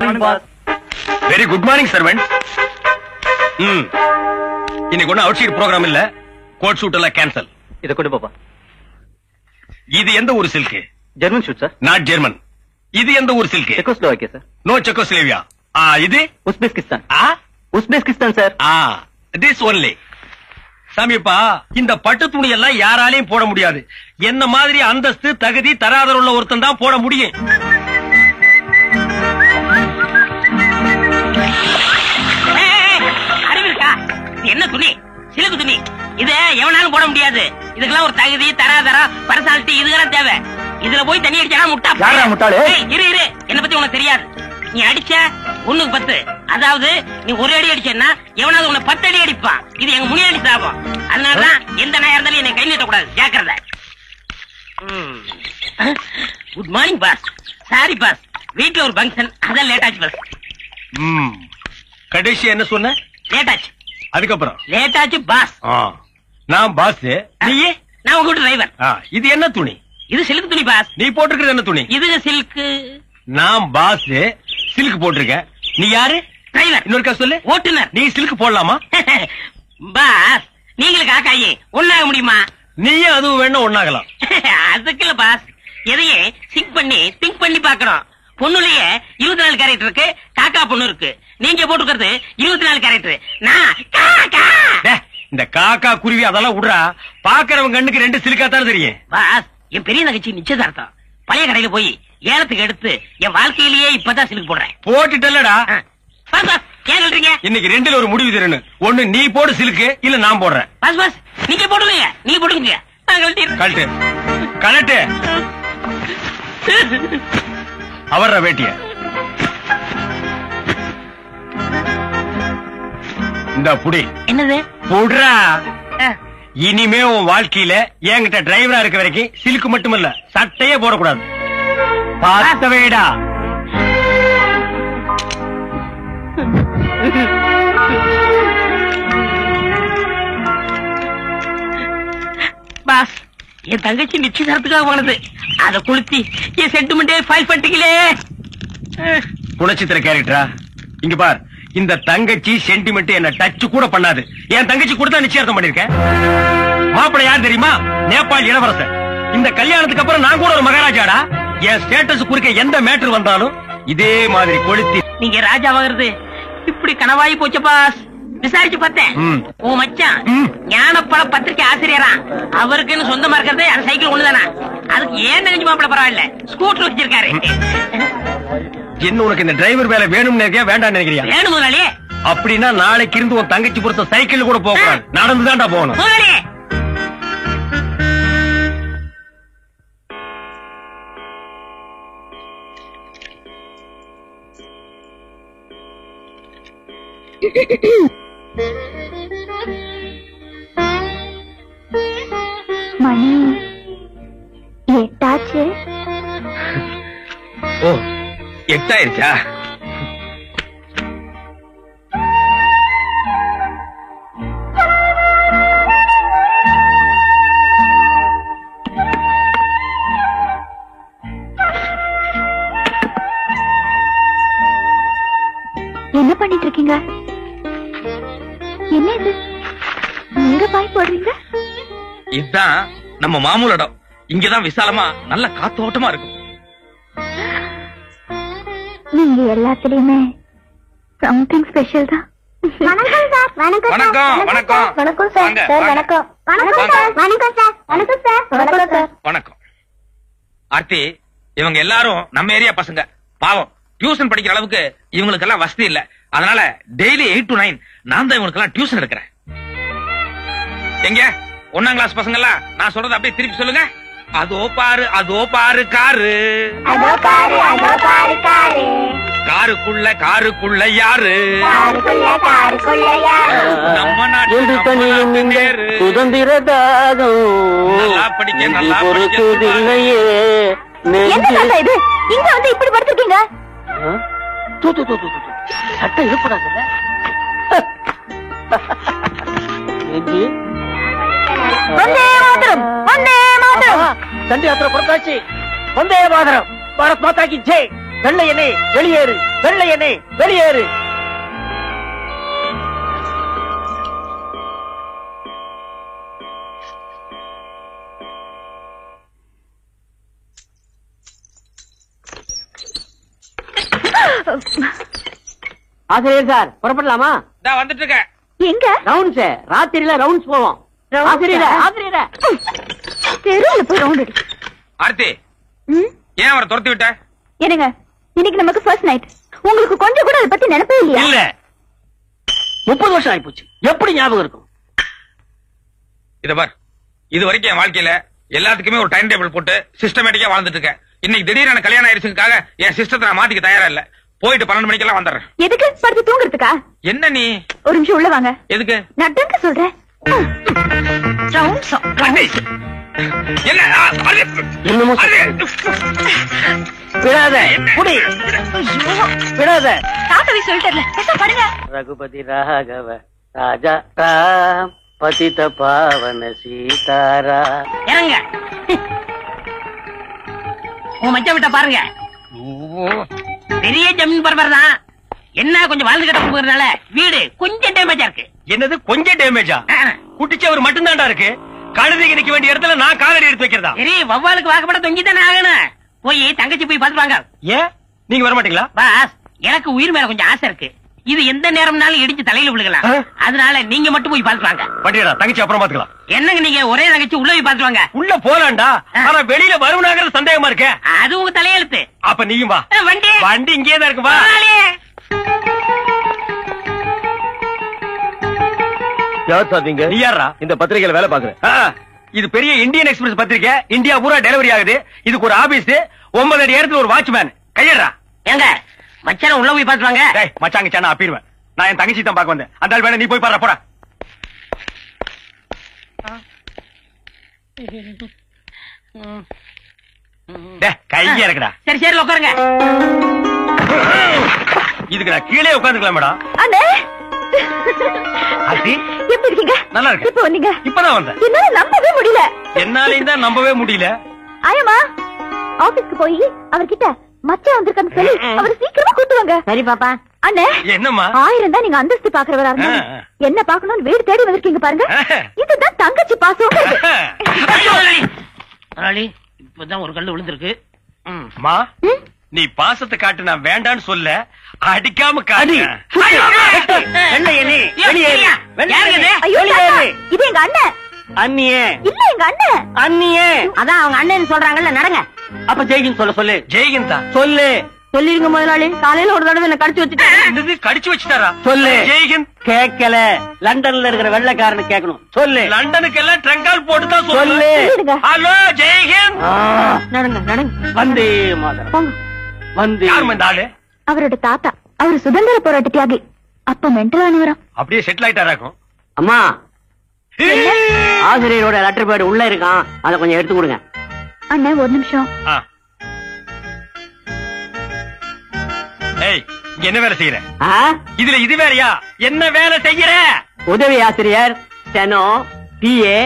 Morning boss. Very good morning servant. இன்னைக்கு ஒன்னும் outside program இல்ல. கோட் ஷூட் எல்லாம் கேன்சல். இத கொண்டு பாப்பா. இது எந்த ஊர் silk? German suit sir. Not German. இது எந்த ஊர் silk? Czechoslovakia sir. No Czechoslovakia. இது Uzbekistan. Uzbekistan sir. This only. சாமிப்பா, இந்த பட்டு துணி எல்லாம் யாராலையும் போட முடியாது. என்ன மாதிரி அந்தஸ்து தகுதி தராதர உள்ள ஒருத்தன் தான் போட முடியும். அறிவிருக்கா? என்ன துணி? சிலுக்கு துணி. இத எவனாலும் போட முடியாது. இதுக்கெல்லாம் ஒரு தகுதி தராதரம் பர்சனாலிட்டி இதுக்கெல்லாம் தேவை. இதுல போய் தண்ணி அடிச்சா முட்டாளு. இரு இரு, என்ன பத்தி உனக்கு தெரியாது. நீ அடிச்ச 1க்கு 10. அதாவது நீ ஒரு அடி அடிச்சேன்னா எவனாவது உன்னை 10 அடி அடிப்பான். இது எங்க முனியாடி சாபம். அதனாலதான் எந்த நாயா இருந்தாலும் என்னை கை நீட்டக்கூடாது. ஜாக்கிரதை. Good morning boss. Sorry boss, வீட்டுல ஒரு ஃபங்க்ஷன், அதான் லேட் ஆச்சு பாஸ். கடைசி என்ன சொன்ன? லேட் ஆச்சு. அதுக்கப்புறம் லேட் ஆச்சு பாஸ். நான் பாஸ், நீ? நான் உங்க டிரைவர். இது என்ன துணி? இது சில்க் துணி பாஸ். நீ போட்டிருக்கிறது என்ன துணி? இது சில்க். நான் பாஸ், சில்க் போட்டிருக்க. நீ யாரு? டிரைவர். இன்னொருக்கா சொல்லு. ஓட்டுநர். நீ சில்க் போடலாமா? பாஸ், நீங்களும் காக்காயி ஒன்னாக முடியுமா? நீயும் அதுவும் வேணும் ஒன்னாகலாம். அதுக்கு இல்ல பாஸ், எதையே திங்க் பண்ணி பாக்கணும். பொண்ணுலயே 24 கேரக்டர் இருக்கு, காக்கா பொண்ணு இருக்கு. நீங்க போட்டுக்கிறது 24 கேரக்டர். நான் காக்கா. இந்த காக்கா குருவி அதெல்லாம் விடுறா. பாக்குறவங்க கண்ணுக்கு 2 சிலுக்காத்தான் தெரியும். பாஸ், என் பெரிய நகைச்சி நிச்சயதார்த்தம். பழைய கடையில போய் ஏலத்துக்கு எடுத்து என் வாழ்க்கையிலேயே இப்பதான் சிலுக்கு போடுறேன். போட்டுட்டல்லடா. பாஸ் பாஸ், ஏன் சொல்றீங்க? இன்னைக்கு 2ல ஒரு முடிவு தரணும். ஒண்ணு நீ போடு சிலுக்கு, இல்ல நான் போடுறேன். பாஸ் பாஸ், நீங்க போடுங்க. நீங்க போடுங்க. கழட்டு கழட்டு. அவர்ற வேட்டிய இந்த புடி. என்னது? புடுறா. இனிமே உன் வாழ்க்கையில என்கிட்ட டிரைவரா இருக்க வரைக்கும் சிலுக்கு மட்டுமல்ல, சட்டையே போடக்கூடாது. பார்த்தவேடா. பாஸ், என் தங்கச்சி நிச்சயதார்த்துக்காக போனது. அத குளுத்தி என் சென்டிமெண்டே ஃபைல் பண்ணிட்டீங்களே. குணச்சித்திர கேரக்டரா? இங்க பார், இந்த தங்கச்சி சென்டிமெண்ட் என்ன டச் கூட பண்ணாது. என் தங்கச்சி கூட தான் நிச்சயார்த்தம் பண்ணிருக்கேன். மாப்பிள்ளை யார் தெரியுமா? நேபாள் இளவரசர். இந்த கல்யாணத்துக்கு அப்புறம் நான் கூட ஒரு மகாராஜாடா. என் ஸ்டேட்டஸ் குறுக்க எந்த மேட்டர் வந்தாலும் இதே மாதிரி கொளுத்தி. நீங்க ராஜாவாகிறது இப்படி கனவாயி போச்சு பாஸ். விசாரிச்சு பார்த்தேன். உன் மச்சான் ஞானப்பழ பத்திரிகை ஆசிரியரா. அவருக்குன்னு சொந்தமா இருக்கிறது அந்த சைக்கிள் ஒண்ணுதானா? அதுக்கு ஏன் நினைச்சு மாப்பிள்ள பரவாயில்ல, ஸ்கூட்டர் வச்சிருக்காரு. என்ன உனக்கு இந்த டிரைவர் வேலை வேணும்னு நினைக்கிறியா வேண்டாம் நினைக்கிறியா? வேணும் முதலாளி. அப்படின்னா நாளைக்கு இருந்து உன் தங்கச்சி பொறுத்த சைக்கிள் கூட போக நடந்துதான்டா போகணும். முதலாளி, மணி 8 ஆச்சு. ஓ, 8 ஆயிருச்சா? என்ன பண்ணிட்டு இருக்கீங்க? என்ன இது? நீங்க பாய் போடுறீங்க? இதுதான் நம்ம மாமூல் இடம். இங்கதான் விசாலமா நல்ல காத்தோட்டமா இருக்கும். நீங்க எல்லாத்துலயுமே சம்திங் ஸ்பெஷல் தான். வணக்கம் சார். வணக்கம் வணக்கம் வணக்கம் வணக்கம் சார். சார் வணக்கம். வணக்கம் சார். வணக்கம் சார். வணக்கம் சார். வணக்கம் சார். வணக்கம். ஆர்த்தி, இவங்க எல்லாரும் நம்ம ஏரியா பசங்க. பாவம், டியூஷன் படிக்கிற அளவுக்கு இவங்களுக்கு எல்லாம் வசதி இல்ல. அதனால டெய்லி 8 to 9 நான் தான் இவங்களுக்கு எல்லாம் டியூஷன் எடுக்கிறேன். எங்க 1ஆம் கிளாஸ் பசங்க எல்லாம் நான் சொல்றது அப்படியே திருப்பி சொல்லுங்க. அதோ பாரு காரு, அதோ பாரு காரு, காருக்குள்ள யாரு? நம்ம நாட்டு நேரு. சுதந்திர தாகம் நல்லா படிக்க நல்லா பொறுக்குதில்லையே. என்ன தாத்தா இது? இங்க வந்து இப்படி படுத்துருக்கீங்க? சட்டை இருப்படாதுல்ல. வந்தே மாதரம், வந்தே மாதரம். தண்டி யாத்திரை புறத்தாச்சு. வந்தே மாதரம். பாரத் மாதா கி ஜெய். வெள்ளையனே வெளியேறு, வெள்ளையனே வெளியேறு. ஆசிரியர் சார் புறப்படலாமா? வந்துட்டு இருக்க. எங்க? ரவுண்ட்ஸ், ராத்திரியில ரவுண்ட்ஸ் போவோம். ஆசிரியர் ஆசிரியர் தெருவுல போய் ரவுண்ட் அடி. ஆர்த்தி, ஏன் அவரை துரத்தி விட்ட? என்னங்க, இன்னைக்கு நமக்கு ஃபர்ஸ்ட் நைட். உங்களுக்கு கொஞ்சம் கூட அதை பத்தி நினைப்பே இல்லையா? இல்ல, 30 வருஷம் ஆயிப்போச்சு. எப்படி ஞாபகம் இருக்கும்? இத பார், இது வரைக்கும் என் வாழ்க்கையில எல்லாத்துக்குமே ஒரு டைம் டேபிள் போட்டு சிஸ்டமேட்டிக்கா வாழ்ந்துட்டு இருக்கேன். இன்னைக்கு திடீர்னு கல்யாணம் ஆயிடுச்சுக்காக என் சிஸ்டத்தை நான் மாத்திக்க தயாரா இல்ல. போயிட்டு 12 மணிக்கெல்லாம் வந்துடுறேன். எதுக்கு? படுத்து தூங்குறதுக்கா? என்ன நீ? ஒரு நிமிஷம் உள்ள வாங்க. எதுக்கு? நட்டங்க சொல்றேன். என்ன? என்னமோ விடாத, புடி விடாத. தாத்தாவை சொல்லிட்டல, பாருங்க. ரகுபதி ராகவ ராஜா ராம் பதித பாவன சீதாரா. இறங்க. உன் மச்ச விட்ட பாருங்க. பெரிய ஜமீன் பரபர் தான். என்ன கொஞ்சம் வாழ்ந்து கட்ட போகிறதுனால வீடு கொஞ்சம் டேமேஜா இருக்கு. என்னது கொஞ்சம் டேமேஜா? குட்டிச்சவர் மட்டும்தான்டா இருக்கு. கழுதைக்கு நிக்க வேண்டிய இடத்துல நான் காலடி எடுத்து வைக்கிறதா? சரி, வவ்வாலுக்கு வாக்கப்பட தொங்கித்தானே ஆகணும். போய் தங்கச்சி போய் பாத்துட்டு வாங்க. ஏன் நீங்க வர மாட்டீங்களா? பாஸ், எனக்கு உயிர் மேல கொஞ்சம் ஆசை இருக்கு. இது எந்த நேரம்னாலும் இடிச்சு தலையில விழுகலாம். அதனால நீங்க மட்டும் போய் பாத்துட்டு வாங்க. பட்டியடா, தங்கச்சி அப்புறம் பாத்துக்கலாம். என்னங்க நீங்க ஒரே தங்கச்சி உள்ள போய் பாத்துட்டு வாங்க. உள்ள போலாம்டா, ஆனா வெளியில வருவனாங்கிற சந்தேகமா இருக்க. அது உங்க தலையெழுத்து. அப்ப நீயும் வா. வண்டி வண்டி இங்கே தான் இருக்கு, வா. நீங்க நீ யாரா? இந்த பத்திரிகையில வேலை பாக்குறேன். இது பெரிய இந்தியன் எக்ஸ்பிரஸ் பத்திரிக்கை. இந்தியா பூரா டெலிவரி ஆகுது. இதுக்கு ஒரு ஆபீஸ், 9 அடி இடத்துல ஒரு வாட்ச்மேன். கையடா. எங்க மச்சான உள்ள போய் பாத்துட்டு வாங்க. டேய் மச்சாங்க சானா அப்பிடுவேன். நான் என் தங்கச்சி தான் பார்க்க வந்தேன். அந்த ஆள் வேணா நீ போய் பாரு, போடா. டேய் கைய இறக்குடா. சரி சரி உட்காருங்க. இதுக்கு நான் கீழே உட்கார்ந்துக்கலாம் மேடம். அண்ணே, ஆர்த்தி, எப்படி இருக்கீங்க? நல்லா இருக்கு. இப்ப வந்தீங்க? இப்பதான் வந்தேன். என்னால நம்பவே முடியல. என்னாலையும் தான் நம்பவே முடியல. ஆயமா, ஆபீஸ்க்கு போய் அவர்கிட்ட மச்சான் வந்திருக்கான்னு சொல்லி அவர் சீக்கிரமா கூட்டுவாங்க. சரி பாப்பா. அண்ணே, என்னம்மா? 1000 தான் நீங்க அந்தஸ்து பாக்குறவரா இருந்தா என்ன பாக்கணும்னு வீடு தேடி வந்திருக்கீங்க பாருங்க. இதுதான் தங்கச்சி பாசம். இப்பதான் ஒரு கல்லு விழுந்திருக்கு. மா, நீ பாசத்தை காட்டு, நான் வேண்டான்னு சொல்ல, அடிக்காம காட்டு. ஐயோ, இது எங்க அண்ணன். அண்ணியே இல்ல, எங்க அண்ணன். அண்ணியே. அதான் அவங்க அண்ணன் சொல்றாங்கல்ல, நடங்க. அப்ப ஜெய்கின் சொல்ல சொல்லு. ஜெய்கிந்தா சொல்லு. சொல்லிருங்க முதலாளி, காலையில ஒரு தடவை என்ன கடிச்சு வச்சுட்டேன். என்னது கடிச்சு வச்சுட்டாரா? சொல்லு. ஜெய்கிந்த் கேட்கல. லண்டன்ல இருக்கிற வெள்ளைக்காரனு கேட்கணும். சொல்லு. லண்டனுக்கு எல்லாம் ட்ரங்கால் போட்டு தான் சொல்லு. சொல்லு. ஹலோ ஜெய்கிந்த். நடங்க நடங்க. வந்தே மாதரம். போங்க. வந்தே. யார் இந்த ஆளு? அவரோட தாத்தா. அவர் சுதந்திர போராட்ட தியாகி. அப்ப மென்டல் ஆனவரா? அப்படியே செட்டில் ஆயிட்டாராக்கும். அம்மா, ஆசிரியரோட லெட்டர் பேட் உள்ள இருக்கான், அதை கொஞ்சம் எடுத்து கொடுங்க. அண்ணன் ஒரு நிமிஷம். ஏய், இங்க என்ன வேலை செய்யற? ஆ? இதுல இது வேலையா? என்ன வேலை செய்யற? உதவி ஆசிரியர், ஸ்டெனோ, பிஏ,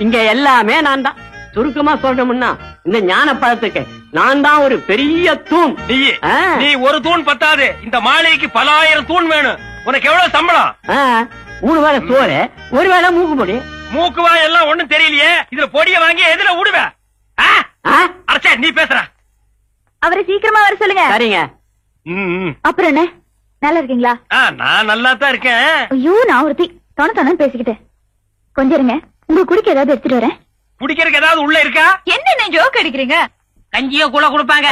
இங்க எல்லாமே நான் தான். சுருக்கமா சொல்லணும்னா இந்த ஞான பழத்துக்கு நான் தான் ஒரு பெரிய தூண். நீ ஒரு தூண் பத்தாது, இந்த மாளிகைக்கு பல ஆயிரம் தூண் வேணும். உனக்கு எவ்வளவு சம்பளம்? 3 வேளை சோறு, 1 வேளை மூக்கு பொடி. மூக்குவா எல்லாம் ஒண்ணும் தெரியலையே. இதுல பொடிய வாங்கி எதுல விடுவ? அரசே, நீ பேசுற. அவரை சீக்கிரமா வர சொல்லுங்க. சரிங்க. அப்புறம் என்ன, நல்லா இருக்கீங்களா? நான் நல்லா தான் இருக்கேன். ஐயோ, நான் ஒருத்தி தொண பேசிக்கிட்டேன். கொஞ்சம் இருங்க, உங்க குடிக்க ஏதாவது எடுத்துட்டு வரேன். குடிக்கிறதுக்கு ஏதாவது உள்ள இருக்கா? என்ன ஜோக் அடிக்கிறீங்க? கஞ்சியோ கூட கொடுப்பாங்க.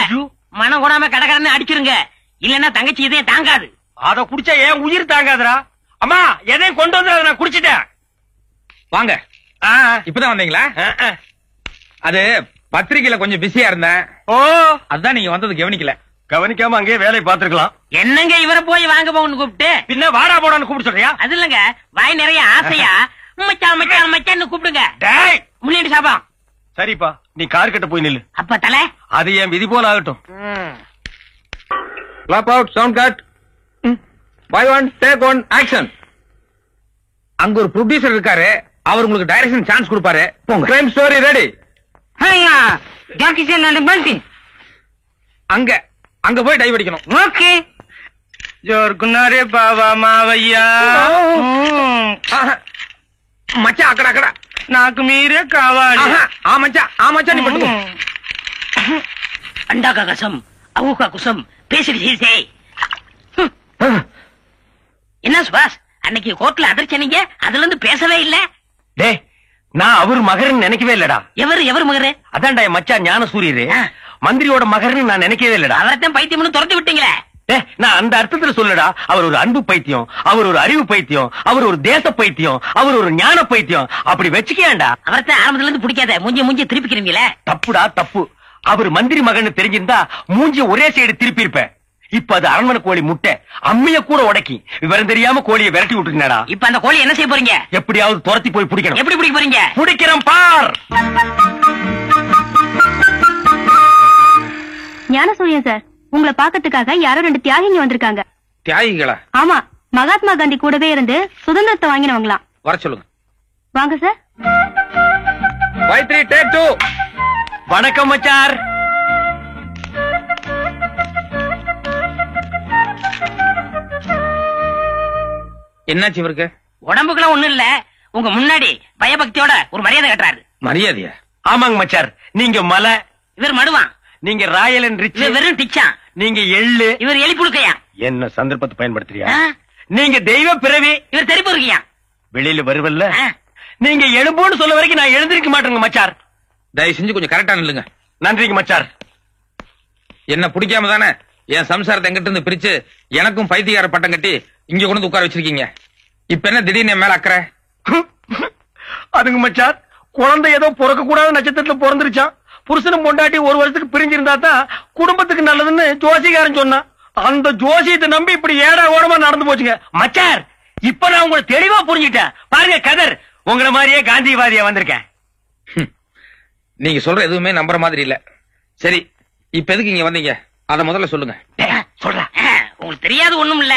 மனம் கூடாம கடகடன்னு அடிச்சிருங்க, இல்லன்னா தங்கச்சி இதையும் தாங்காது. அத குடிச்சா ஏன் உயிர் தாங்காதுரா? அம்மா, எதையும் கொண்டு வந்து நான் குடிச்சிட்டேன். வாங்க. இப்பதான் வந்தீங்களா? அது பத்திரிகையில கொஞ்சம் பிஸியா இருந்தேன். அதுதான் நீங்க வந்தது கவனிக்கல. கவனிக்காம அங்கேயே வேலை பார்த்திருக்கலாம். என்னங்க இவரை போய் வாங்க போகணும்னு கூப்பிட்டு பின்ன வாடா போடான்னு கூப்பிட்டு சொல்றியா? அது இல்லங்க, வாய் நிறைய ஆசையா மச்சான் மச்சான் மச்சான்னு கூப்பிடுங்க. டேய், முன்னாடி சாபம். சரிப்பா, நீ கார் கிட்ட போய் நில்லு. அப்ப தலை, அது என் விதி போல ஆகட்டும். Clap out, sound cut. By one take one action. அங்க ஒரு ப்ரொடியூசர் இருக்காரு, அவர் உங்களுக்கு டைரக்ஷன் சான்ஸ் கொடுப்பாரு. போங்க. Crime story ready. அங்க அங்க போய் டைவ் அடிக்கணும். ஓகே. ஜோர்குனாரே பாவா மாவையா மச்சான் அக்கடா அக்கடா నాకు మీరే కావాలి. ஆ மச்சான் நீ பண்ணுங்க. अंडा का कसम अबू का कुसम பேசிட்டு சீசே. என்ன சுபாஷ் அன்னைக்கு கோர்ட்ல அதிர்ச்சனீங்க, அதுல இருந்து பேசவே இல்ல. டேய் நான் அவர் மகர்னு நினைக்கவே இல்லடா. எவர் மகரு? அதான்டா என் மச்சான் ஞான சூரியரு மந்திரியோட மகர்னு நான் நினைக்கவே இல்லடா. அவரைத்தான் பைத்தியம்னு துரத்தி விட்டீங்களே. நான் அந்த அர்த்தத்துல சொல்லடா. அவர் ஒரு அன்பு பைத்தியம், அவர் ஒரு அறிவு பைத்தியம், அவர் ஒரு தேச பைத்தியம், அவர் ஒரு ஞான பைத்தியம். அப்படி வச்சுக்கேன்டா. அவரைத்தான் ஆரம்பத்துல இருந்து பிடிக்காத, மூஞ்சி திருப்பிக்கிறீங்களே. தப்புடா தப்பு. அவர் மந்திரி மகன் தெரிஞ்சிருந்தா மூஞ்சி ஒரே சைடு திருப்பி இருப்பேன். இப்ப அது அரண்மனை கோழி முட்டை அம்மிய கூட உடைக்கி விவரம் தெரியாம கோழியை விரட்டி விட்டுருந்தா. இப்ப அந்த கோழி என்ன செய்ய போறீங்க? எப்படியாவது துரத்தி போய் பிடிக்கணும். எப்படி பிடிக்க போறீங்க? பிடிக்கிறேன் பார். ஞானசூரியன் சார், உங்களை பாக்கிறதுக்காக யாரோ 2 தியாகிங்க வந்திருக்காங்க. தியாகிகளா? ஆமா, மகாத்மா காந்தி கூடவே இருந்து சுதந்திரத்தை வாங்கினவங்களாம். வர சொல்லுங்க. வாங்க சார். Y3 take 2. வணக்கம் மச்சார். என்னாச்சு இவருக்கு? உடம்புக்குலாம் ஒண்ணும் இல்ல, உங்க முன்னாடி பயபக்தியோட ஒரு மரியாதை கட்டுறாரு. மரியாதையா? ஆமாங்க மச்சார். நீங்க மலை, இவர் மடுவான். நீங்க ராயல் அண்ட் ரிச், இவர் வெறும் டிச்சான். நீங்க எள்ளு, இவர் எலி புழுக்கையா. என்ன சந்தர்ப்பத்தை பயன்படுத்துறியா? நீங்க தெய்வ பிறவி, இவர் தெரிப்பு இருக்கியா. வெளியில வருவல்ல. நீங்க எழும்போன்னு சொல்ல வரைக்கும் நான் எழுந்திருக்க மாட்டேங்க மச்சார். தயவு செஞ்சு கொஞ்சம் கரெக்டா நில்லுங்க. நன்றிங்க மச்சார். என்ன பிடிக்காம தானே என் சம்சாரத்தை எங்கிட்ட இருந்து பிரிச்சு எனக்கும் பைத்தியக்கார பட்டம் கட்டி இங்க கொண்டு வந்து உட்கார வச்சிருக்கீங்க. இப்ப என்ன திடீர்னு என் மேல அக்கறை? அதுங்க மச்சார், குழந்தை ஏதோ பிறக்க கூடாத நட்சத்திரத்துல பிறந்துருச்சான். புருஷனும் பொண்டாட்டி 1 வருஷத்துக்கு பிரிஞ்சிருந்தா தான் குடும்பத்துக்கு நல்லதுன்னு ஜோசிகாரன் சொன்னான். அந்த ஜோசியத்தை நம்பி இப்படி ஏடா ஓடமா நடந்து போச்சுங்க மச்சார். இப்ப நான் உங்களை தெளிவா புரிஞ்சுட்டேன். பாருங்க கதர், உங்களை மாதிரியே காந்திவாதியா வந்திருக்கேன். நீங்க சொல்ற எதுவுமே நம்புற மாதிரி இல்ல. சரி, இப்ப எதுக்கு இங்க வந்தீங்க அத முதல்ல சொல்லுங்க. சொல்றேன். உங்களுக்கு தெரியாது ஒண்ணும் இல்ல.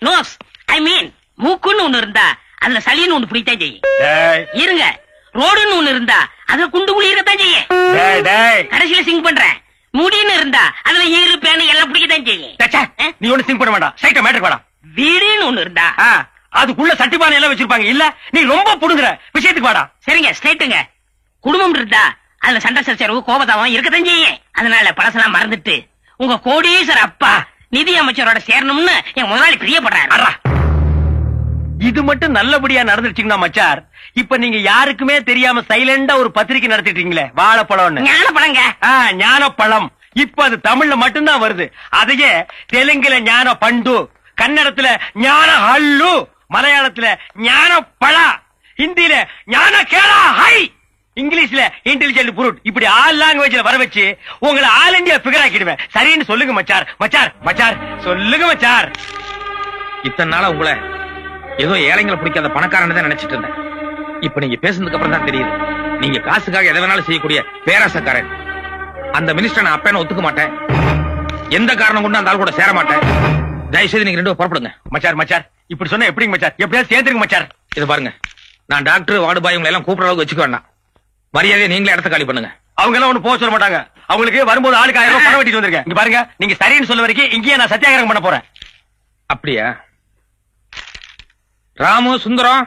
நோஸ் ஐ மீன் மூக்குன்னு ஒண்ணு இருந்தா அதுல சளின்னு ஒண்ணு பிடித்தான் செய்யும். இருங்க, ரோடுன்னு ஒண்ணு இருந்தா அதுல குண்டு குளிரத்தான் செய்யும். கடைசியில சிங் பண்றேன். முடின்னு இருந்தா அதுல ஈரு பேனு எல்லாம் பிடிக்கத்தான் செய்யும். நீ ஒண்ணு சிங் பண்ண வேண்டாம். சைட்ட மேட்டர் வேண்டாம். வீடுன்னு ஒண்ணு இருந்தா அதுக்குள்ள சட்டிபானை எல்லாம் வச்சிருப்பாங்க. இல்ல நீ ரொம்ப புடுங்குற விஷயத்துக்கு வாடா. சரிங்க, ஸ்ட்ரைட்டுங்க. குடும்பம் இருந்தா அதுல சண்டை சச்சரவு கோபதாவம் இருக்கத்தான் செய்யும். அதனால பழசெல்லாம் மறந்துட்டு உங்க கோடீஸ்வர அப்பா நிதி அமைச்சரோட சேரணும்னு என் முதலாளி பிரியப்படுறாரு. இது மட்டும் நல்லபடியா நடந்துருச்சுங்கன்னா மச்சார், இப்ப நீங்க யாருக்குமே தெரியாம சைலண்டா ஒரு பத்திரிக்கை நடத்திட்டீங்களே, வாழைப்பழம். ஞானப்பழங்க. ஞானப்பழம். இப்ப அது தமிழ்ல மட்டும்தான் வருது. அதையே தெலுங்குல ஞான பண்டு, கன்னடத்துல ஞான ஹல்லு, மலையாளத்துல ஞான பழா, ஹிந்தியில ஞான கேளா ஹை, இங்கிலீஷ்ல இன்டெலிஜென்ட் புரூட், இப்படி ஆல் லாங்குவேஜ்ல வர வச்சு உங்களை ஆல் இந்தியா பிகர் ஆக்கிடுவேன். சரின்னு சொல்லுங்க மச்சார். மச்சார் மச்சார் சொல்லுங்க மச்சார். இத்தனை நாளா உங்களை ஏதோ ஏழைங்களை பிடிக்காத பணக்காரன் தான் நினைச்சிட்டு இருந்தேன். இப்ப நீங்க பேசுனதுக்கு அப்புறம் தான் தெரியுது நீங்க காசுக்காக எதை வேணாலும் செய்யக்கூடிய பேராசக்காரன். அந்த மினிஸ்டர் நான் அப்பேன ஒத்துக்க மாட்டேன். எந்த காரணம் கொண்டு அந்த ஆள் கூட சேர மாட்டேன். தயவுசெய்து நீங்க 2 பேரும் புறப்படுங்க. மச்சார் மச்சார் இப்படி சொன்னா எப்படிங்க மச்சார்? எப்படியாவது சேர்ந்துருங்க மச்சார். இது பாருங்க, நான் டாக்டர் வார்டு பாய் உங்களை எல்லாம் கூப்பிடுற அளவுக்கு வச்சுக்க வேண்டாம். மரியாதையை நீங்களே இடத்த காலி பண்ணுங்க. அவங்க எல்லாம் ஒண்ணு போக சொல்ல மாட்டாங்க. அவங்களுக்கு வரும்போது ஆளுக்கு 1000 ரூபாய் பணம் வெட்டிட்டு வந்திருக்கேன். இங்க பாருங்க, நீங்க சரின்னு சொல்ல வரைக்கும் இங்கேயே நான் சத்தியாகிரகம் பண்ண போறேன். அப்படியா? ராமு, சுந்தரம்,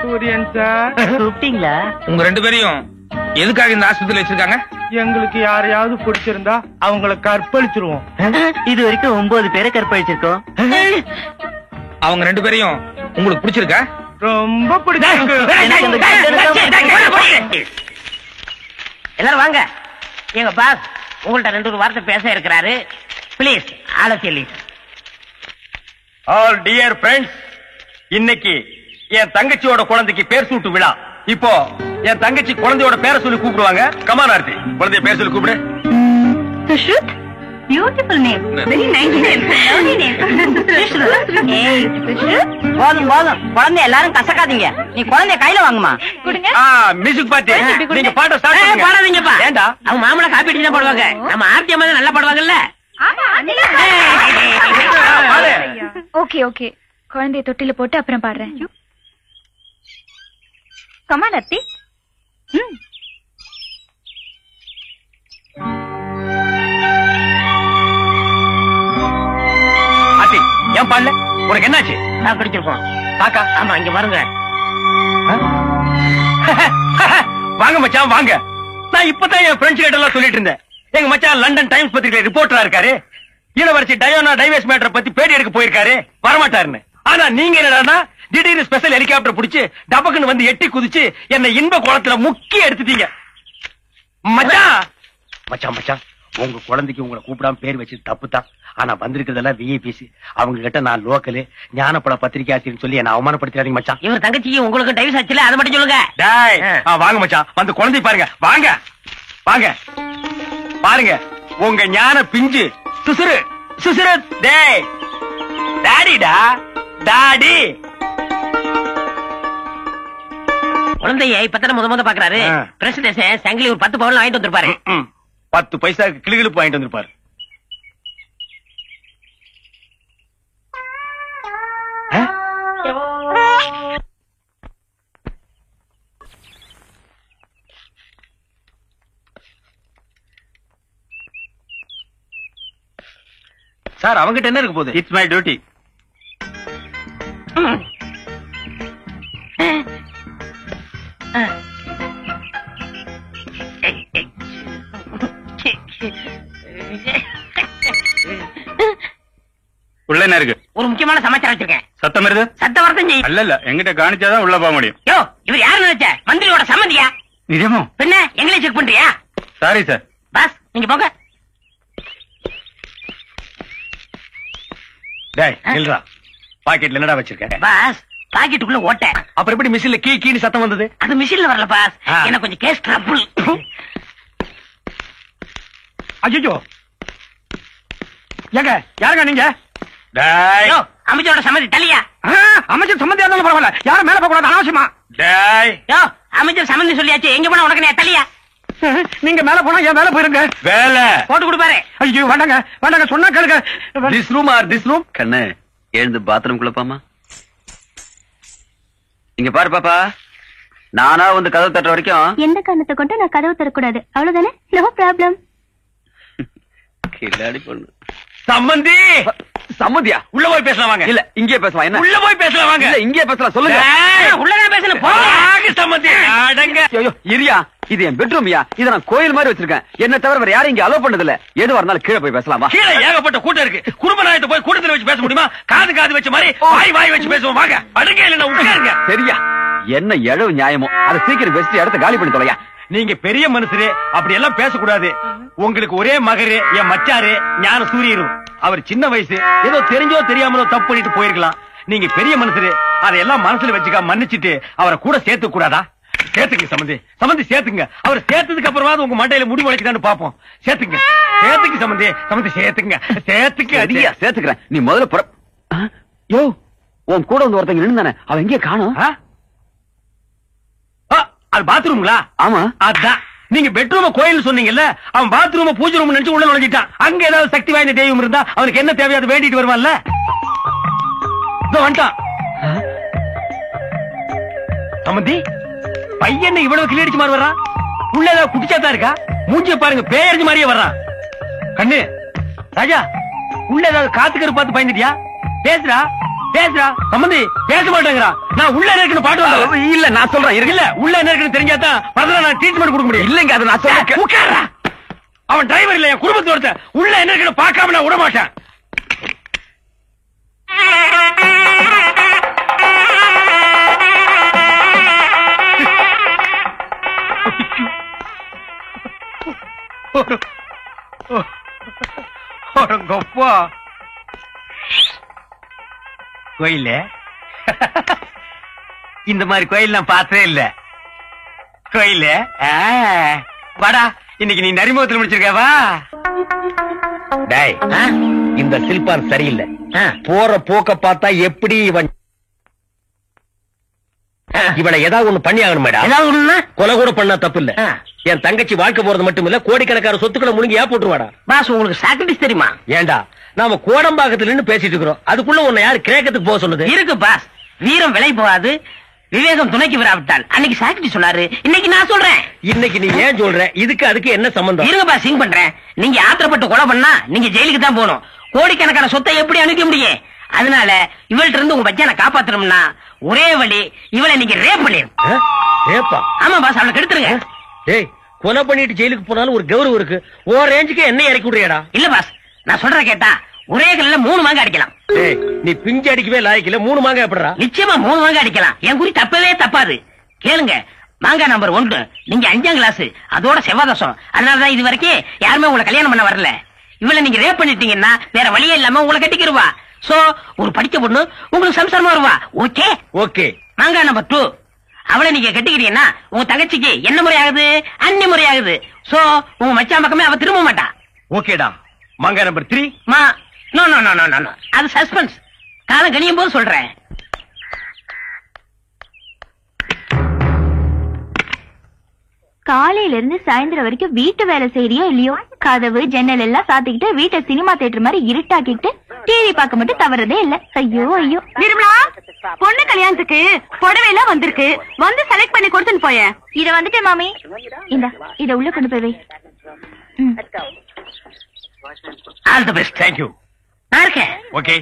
சூரியன் சார் கூப்பிட்டீங்களா? உங்க 2 பேரையும் எதுக்காக இந்த ஆஸ்பத்திரியில வச்சிருக்காங்க? எங்களுக்கு யாரையாவது பிடிச்சிருந்தா அவங்களை கற்பழிச்சிருவோம். இது வரைக்கும் 9 பேரை கற்பழிச்சிருக்கோம். அவங்க 2 பேரையும் உங்களுக்கு பிடிச்சிருக்கா? ரொம்ப பிடிச்சிருக்கு. எல்லாரும் வாங்க. எங்க பாஸ் உங்கள்ட்ட 2 வார்த்தை பேச இருக்கிறாரு. பிளீஸ் ஆலோசனை. ஆல் டியர் ஃப்ரெண்ட்ஸ், இன்னைக்கு என் தங்கச்சியோட குழந்தைக்கு பேர் சூட்டு விழா. இப்போ என் தங்கச்சி குழந்தையோட பேரை சொல்லி கூப்பிடுவாங்க. கமான் ஆர்த்தி, குழந்தைய பேர் சொல்லி கூப்பிடு. Sushrut, beautiful name, very nice name, lovely name. ஏய் சுஷ்ருத், போதும் போதும், குழந்தை எல்லாரும் கசக்காதீங்க. நீ குழந்தைய கையில வாங்குமா. கொடுங்க. மியூசிக் பாட்டு நீங்க பாட்ட ஸ்டார்ட் பண்ணுங்க. பாடாதீங்கப்பா. ஏண்டா? அவங்க மாமலை காப்பி அடிச்சு தான் போடுவாங்க. நம்ம ஆர்த்தி அம்மா நல்லா பாடுவாங்கல்ல. ஆமா ஓகே ஓகே, குழந்தைய தொட்டில போட்டு அப்புறம் பாடுறேன். கமான் அத்தி. பாடல உனக்கு என்னாச்சு? நான் பிடிச்சிருக்கோம். சாக்கா? ஆமா, இங்க பாருங்க. வாங்க மச்சான் வாங்க. நான் இப்பதான் என் ஃப்ரெண்ட்ஸ் கிட்ட எல்லாம் சொல்லிட்டு இருந்தேன். எங்க மச்சான் லண்டன் டைம்ஸ் பத்திரிகை ரிப்போர்ட்டரா இருக்காரு. இளவரசி டயோனா டைவர்ஸ் மேட்டரை பத்தி பேட்டி எடுக்க போயிருக்காரு, வரமாட்டாருன்னு. ஆனா நீங்க என்னடா திடீர்னு ஸ்பெஷல் ஹெலிகாப்டர் புடிச்சு டபக்குன்னு வந்து எட்டி குதிச்சு என்ன இன்ப குளத்துல முக்கி எடுத்துட்டீங்க. மச்சான் மச்சான் மச்சான், உங்க குழந்தைக்கு உங்களை கூப்பிடாம பேர் வச்சு தப்புதான். ஆனா வந்திருக்கிறதெல்லாம் விஐபிசி. அவங்க கிட்ட நான் லோக்கலு ஞானப்பட பத்திரிகை ஆசிரியர் சொல்லி என்ன அவமானப்படுத்திடாதீங்க மச்சான். இவர் தங்கச்சி உங்களுக்கு டைவர்ஸ் ஆச்சுல, அதை மட்டும் சொல்லுங்க. வாங்க மச்சான், வந்து குழந்தை பாருங்க. வாங்க வாங்க பாருங்க, உங்க ஞான பிஞ்சு சுசுரு சுசுரு. டேய் டாடிடா டாடி. குழந்தைய இப்பதான முத பாக்குறாரு. பிரசிடென்ட் சங்கிலி ஒரு 10 பவுன் வாங்கிட்டு வந்திருப்பாரு. 10 பைசா கிளிகிழிப்பு வாங்கிட்டு வந்திருப்பாரு. சார் அவங்கிட்ட என்ன இருக்கு போகுது? It's my duty. உள்ள என்ன இருக்கு? ஒரு முக்கியமான சமாச்சாரம் வச்சிருக்கேன். சத்தம் வருது? சத்தம் வரதும் செய்யும். அல்ல, எங்கிட்ட காணிச்சாதான் உள்ள போக முடியும். யோ, இவர் யாரு நினைச்ச? மந்திரியோட சம்மந்தியா? நிஜமோ? பின்ன எங்களே செக் பண்றியா? Sorry sir. பாஸ் நீங்க போங்க. டேய் நில்றா, பாக்கெட்ல என்னடா வச்சிருக்க? பாஸ் பாக்கெட்டுக்குள்ள ஓட்ட. அப்புறம் எப்படி மிஷின்ல கீ கீன்னு சத்தம் வந்தது? அது மிஷின்ல வரல பாஸ், எனக்கு கொஞ்சம் கேஸ் ட்ரபிள். ஐயோ ஏங்க, யாருங்க நீங்க? டேய் யோ, அமைச்சரோட சம்மதி தலியா? அமைச்சர் சம்மந்தியா இருந்தாலும் பரவாயில்ல, யாரும் மேல போக கூடாது அனாவசியமா. டேய் யோ, அமைச்சர் சம்மதி சொல்லியாச்சு, எங்க போனா உனக்கு தலியா? நீங்க மேல போனா என் மேல போயிருங்க. வேலை போட்டு கொடுப்பாரு. ஐயோ வேண்டாங்க வேண்டாங்க, சொன்னா கேளுங்க. This room or this room. கண்ணு எழுந்து பாத்ரூம் குள்ளப்பாமா. இங்க பாரு பாப்பா, நானா வந்து கதவு தட்டுற வரைக்கும் எந்த காரணத்தை கொண்டு நான் கதவு தரக்கூடாது, அவ்வளவுதானே? No problem. கில்லாடி பொண்ணு. சம்மந்தி சம்மதியா? உள்ள போய் பேசலாம் வாங்க. இல்ல இங்கே பேசலாம். என்ன உள்ள போய் பேசலாம் வாங்க. இல்ல இங்கே பேசலாம், சொல்லுங்க. உள்ளதான் பேசணும். சம்மந்தி அடங்க. ஐயோ இரியா, இது என் பெட்ரூம்யா. இத நான் கோயில் மாதிரி வச்சிருக்கேன். என்ன தவிர வேற யாரும் இங்க அலோவ் பண்ணது இல்ல. எதுவா இருந்தாலும் கீழே போய் பேசலாமா? கீழே ஏகப்பட்ட கூட்டம் இருக்கு. குடும்ப நாயத்தை போய் கூட்டத்துல வச்சு பேச முடியுமா? காது காது வச்ச மாதிரி வாய் வாய் வச்சு பேசுவோம். வாங்க அடுங்க, இல்ல உட்காருங்க. சரியா, என்ன எழவு நியாயமோ அதை சீக்கிரம் பேசிட்டு இடத்த காலி பண்ணி தொலையா. நீங்க பெரிய மனுஷரு, அப்படி எல்லாம் பேசக்கூடாது. உங்களுக்கு ஒரே மகரு, என் மச்சாரு ஞான சூரியரும். அவர் சின்ன வயசு, ஏதோ தெரிஞ்சோ தெரியாமலோ தப்பு பண்ணிட்டு போயிருக்கலாம். நீங்க பெரிய மனுஷரு, அதையெல்லாம் மனசுல வச்சுக்க மன்னிச்சுட்டு அவரை கூட சேர்த்து கூடாதா? சேர்த்துங்க சம்பந்தி, சம்பந்தி சேர்த்துங்க. அவர் சேர்த்ததுக்கு அப்புறமா உங்க மண்டையில முடி முளைக்குதான்னு பாப்போம். சேர்த்துங்க சேர்த்துங்க சம்பந்தி, சம்பந்தி சேர்த்துங்க சேர்த்துக்கு. அதிகா சேர்த்துக்கிறேன். நீ முதல்ல புற. யோ, உன் கூட வந்து ஒருத்தங்க நின்னுதானே, அவன் எங்கே காணோம்? அது பாத்ரூம்ங்களா? ஆமா அதான். நீங்க பெட்ரூம கோயில் சொன்னீங்கல்ல, அவன் பாத்ரூம பூஜை ரூம் நினைச்சு உள்ள நுழைஞ்சிட்டான். அங்க ஏதாவது சக்தி வாய்ந்த தெய்வம் இருந்தா அவனுக்கு என்ன தேவையோ அதை வேண்டிட்டு வருவான்ல. வந்துட்டான் சம்பந்தி. பையன் இவ்வளவு கிளியடிச்சு மாதிரி வர்றான். உள்ள ஏதாவது குட்டிச்சாத்தான் இருக்கா? மூஞ்சிய பாருங்க, பேயறிஞ்சு மாதிரியே வர்றான். கண்ணு ராஜா, உள்ள ஏதாவது காத்துக்கரு பார்த்து பயந்துட்டியா? பேசுறா பேசுறா. சம்பந்தி பேச மாட்டேங்கிறா. நான் உள்ள இருக்குன்னு பாட்டு வந்தா. இல்ல நான் சொல்றேன். இல்ல உள்ள என்ன இருக்குன்னு தெரிஞ்சாதான் நான் ட்ரீட்மெண்ட் கொடுக்க முடியும். இல்லங்க, அது நான் சொல்றேன். உட்கார்றா. அவன் டிரைவர் இல்ல, என் குடும்பத்தோட. உள்ள என்ன இருக்குன்னு பார்க்காம நான் விட மாட்டேன். கோயில இந்த மாதிரி கோயில் நான் பார்த்ததே இல்ல. கோயில வாடா, இன்னைக்கு நீ நரிமுகத்தில் முடிச்சிருக்கவா? டேய், இந்த சில்பான் சரியில்லை. போற போக்க பார்த்தா எப்படி இவனை ஏதாவது ஒண்ணு பண்ணி ஆகணும் மேடம். ஏதாவது ஒண்ணுன்னா கொலை கூட பண்ணா தப்பு இல்ல. என் தங்கச்சி வாழ்க்கை போறது மட்டும் இல்ல, கோடிக்கணக்கான சொத்துக்களை முழுங்கி போட்டுருவாடா. பாஸ் உங்களுக்கு சாக்ரிஃபைஸ் தெரியுமா? ஏண்டா, நாம கோடம்பாக்கத்துல நின்னு பேசிட்டு இருக்கிறோம். அதுக்குள்ள உன்னை யாரு கிரேக்கத்துக்கு போக சொன்னது? இருக்கு பாஸ், வீரம் விலை போகாது, விவேகம் துணைக்கு விராவிட்டால். அன்னைக்கு சாக்ரிஃபைஸ் சொன்னாரு, இன்னைக்கு நான் சொல்றேன். இன்னைக்கு நீ ஏன் சொல்ற? இதுக்கு அதுக்கு என்ன சம்பந்தம்? இருங்க பாஸ், சிங் பண்றேன். நீங்க ஆத்திரப்பட்டு கொலை பண்ணா நீங்க ஜெயிலுக்கு தான் போகணும். கோடிக்கணக்கான சொத்தை எப்படி அனுப்ப முடியும்? அதனால இவள்கிட்ட இருந்து உங்க பச்சனை காப்பாத்தணும்னா ஒரே வழி, இவளை நீங்க ரேப் பண்ணிருங்க. ரேப்பா? ஆமா பாஸ், அவளை கெடுத்துருங்க. டேய், கொலை பண்ணிட்டு ஜெயிலுக்கு போனாலும் ஒரு கௌரவம் இருக்கு. ஓ ரேஞ்சுக்கு என்ன இறக்கி விடுறியாடா? இல்ல பாஸ், நான் சொல்ற கேட்டா ஒரே கல்ல 3 மாங்க அடிக்கலாம். டேய், நீ பிஞ்சு அடிக்கவே லாய்க்கல, 3 மாங்க எப்படிடா? நிச்சயமா 3 மாங்க அடிக்கலாம். என் குறி தப்பவே தப்பாது. கேளுங்க, மாங்கா நம்பர் 1, நீங்க 5ஆம் கிளாஸ், அதோட செவ்வாதசம். அதனாலதான் இது வரைக்கும் யாருமே உங்களை கல்யாணம் பண்ண வரல. இவளை நீங்க ரேப் பண்ணிட்டீங்கன்னா வேற வழியே இல்லாம உங்களை கட்டிக்கிருவா. சோ ஒரு படிச்ச பொண்ணு உங்களுக்கு சம்சாரமா வருவா. Okay okay. மாங்கா நம்பர் 2, அவளை நீங்க கட்டிக்கிறீங்கன்னா உங்க தங்கச்சிக்கு என்ன முறை ஆகுது? அன்னி முறை ஆகுது. சோ உங்க மச்சான் பக்கமே அவ திரும்ப மாட்டா. ஓகேடா. மாங்கா number 3? No no no no no, அது சஸ்பென்ஸ். காலம் கணியும் போது சொல்றேன். காலையில இருந்து சாயந்தரம் வரைக்கும் வீட்டு வேலை செய்யறியோ இல்லையோ, கதவு ஜன்னல் எல்லாம் சாத்திக்கிட்டு வீட்டை சினிமா தியேட்டர் மாதிரி இருட்டாக்கிட்டு டிவி பார்க்க மட்டும் தவறதே இல்ல. ஐயோ ஐயோ. நிர்மலா, பொண்ணு கல்யாணத்துக்கு புடவை எல்லாம் வந்திருக்கு, வந்து செலக்ட் பண்ணி கொடுத்துன்னு போய. இத வந்துட்டேன் மாமி. இத உள்ள கொண்டு போய் வை. All the best. Thank you. நான் இருக்கேன். ஓகே.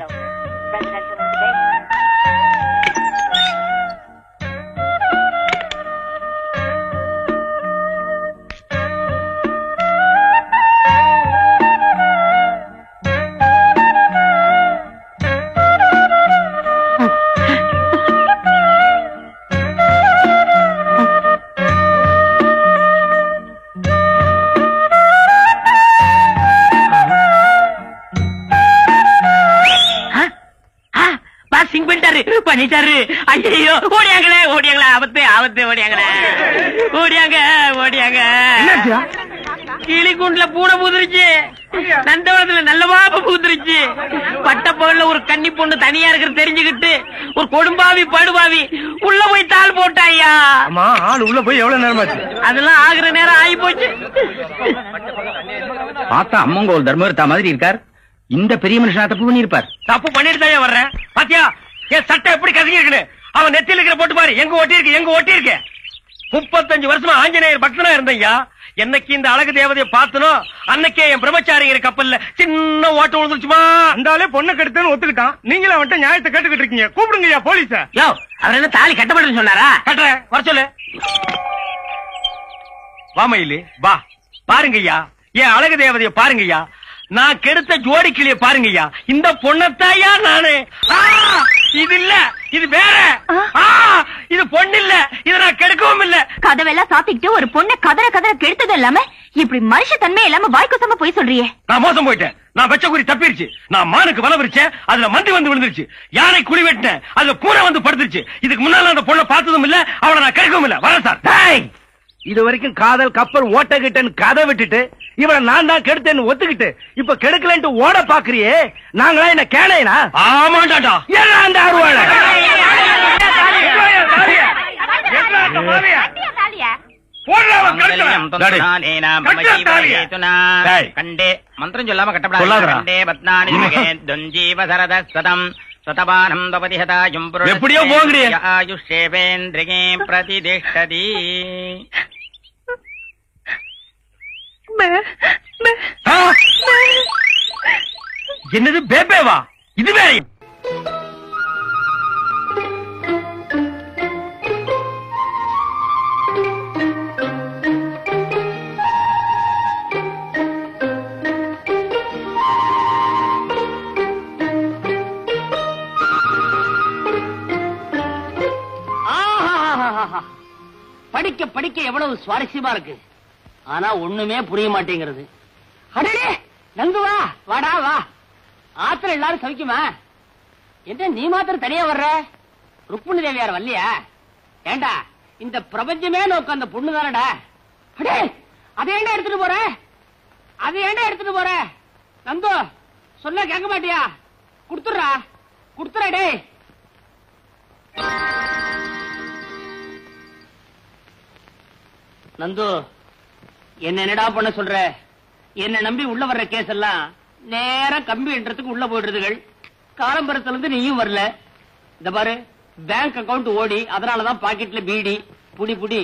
பண்ணிட்டாரு. ஐயோ, ஓடியாங்களே ஓடியாங்களே, ஆபத்து ஆபத்து, ஓடியாங்களே ஓடியாங்க ஓடியாங்க. கிளிக்குண்டுல பூனை பூத்துருச்சு, நந்தவனத்துல நல்ல பாப்ப பூத்துருச்சு. பட்டப்பகல்ல ஒரு கன்னி பொண்ணு தனியா இருக்கிற தெரிஞ்சுக்கிட்டு ஒரு கொடும்பாவி படுபாவி உள்ள போய் தாள் போட்டாயா. ஆள் உள்ள போய் எவ்வளவு நேரம் ஆச்சு? அதெல்லாம் ஆகுற நேரம் ஆகி போச்சு. பார்த்தா அம்மங்கோல் தர்மவர்த்தா மாதிரி இருக்கார். இந்த பெரிய மனுஷனா தப்பு பண்ணிருப்பார். தப்பு பண்ணிட்டு தான் வர்றேன். பாத்தியா என் சட்டை எப்படி கசங்கி இருக்குன்னு? அவன் நெத்தியில் இருக்கிற போட்டு பாரு, எங்க ஒட்டி இருக்கு, எங்க ஒட்டி இருக்கு. 35 வருஷமா ஆஞ்சநேயர் பக்தனா இருந்தையா. என்னைக்கு இந்த அழகு தேவதையை பார்த்தனோ அன்னைக்கே என் பிரம்மச்சாரிங்கிற கப்பல்ல சின்ன ஓட்ட விழுந்துருச்சுமா. அந்தாலே பொண்ணை கெடுத்தேன்னு ஒத்துக்கிட்டான். நீங்களும் அவன்கிட்ட நியாயத்தை கேட்டுக்கிட்டு இருக்கீங்க. கூப்பிடுங்கய்யா போலீஸ. யோ, அவர் என்ன தாலி கட்டப்பட்டு சொன்னாரா? கட்டுறேன், வர சொல்லு. வாமையிலு வா. பாருங்கய்யா, என் அழகு தேவதையை பாருங்கய்யா. நான் கெடுத்த ஜோடி கிளிய பாருங்கய்யா. இந்த பொண்ணத்தாயா நானு. இது இல்ல, இது வேற. இது பொண்ணு இல்ல, இத நான் கெடுக்கவும் இல்ல. கதவெல்லாம் சாத்திக்கிட்டு ஒரு பொண்ணை கதற கதற கெடுத்தது இல்லாம இப்படி மனுஷ தன்மை இல்லாம வாய்க்குசமா போய் சொல்றியே. நான் மோசம் போயிட்டேன். நான் வச்ச குறி தப்பிருச்சு. நான் மானுக்கு வலை விரிச்சேன், அதுல மந்தி வந்து விழுந்துருச்சு. யானை குழி வெட்டினேன், அதுல பூனை வந்து படுத்துருச்சு. இதுக்கு முன்னால அந்த பொண்ணை பார்த்ததும் இல்ல, அவளை நான் கெடுக்கவும் இல்ல. வரேன் சார். இது வரைக்கும் காதல் கப்பல் ஓட்டகிட்டேன்னு கதை விட்டுட்டு இவளை நான் தான் கெடுத்தேன்னு ஒத்துக்கிட்டு இப்ப கெடுக்கலன்ட்டு ஓட பாக்குறியே. நாங்களா என்ன கேளையனா? ஆமாண்டாடா. ஏன்னா அந்த அருவாள கண்டே மந்திரம் சொல்லாம கட்டப்படாது. எப்படியோ போகிறீ. பிரதிஷ்டதி. என்னது பேபேவா? இதுவே படிக்க படிக்க எவ்வளவு சுவாரஸ்யமா இருக்கு. ஆனா ஒண்ணுமே புரிய மாட்டேங்கிறது. அடடே நங்குவா, வாடா வா. ஆத்திரம் எல்லாரும் சவிக்குமா? என்ன நீ மாத்திரம் தனியா வர்ற? ருக்மிணி தேவியார் வரலையா? ஏண்டா இந்த பிரபஞ்சமே நோக்க அந்த பொண்ணு தானடா. அடே அதை ஏண்டா எடுத்துட்டு போற? அதை ஏண்டா எடுத்துட்டு போற? நந்து சொன்ன கேட்க மாட்டியா? குடுத்துறா குடுத்துறா. டே நந்து, என்ன என்னடா பண்ண சொல்ற? என்ன நம்பி உள்ள வர்ற கேஸ் எல்லாம் நேரம் கம்பி என்றதுக்கு உள்ள போயிடுறதுகள். காலம்பரத்துல இருந்து நீயும் வரல. இந்த பாரு, பேங்க் அக்கவுண்ட் ஓடி, அதனாலதான் பாக்கெட்ல பீடி. புடி புடி.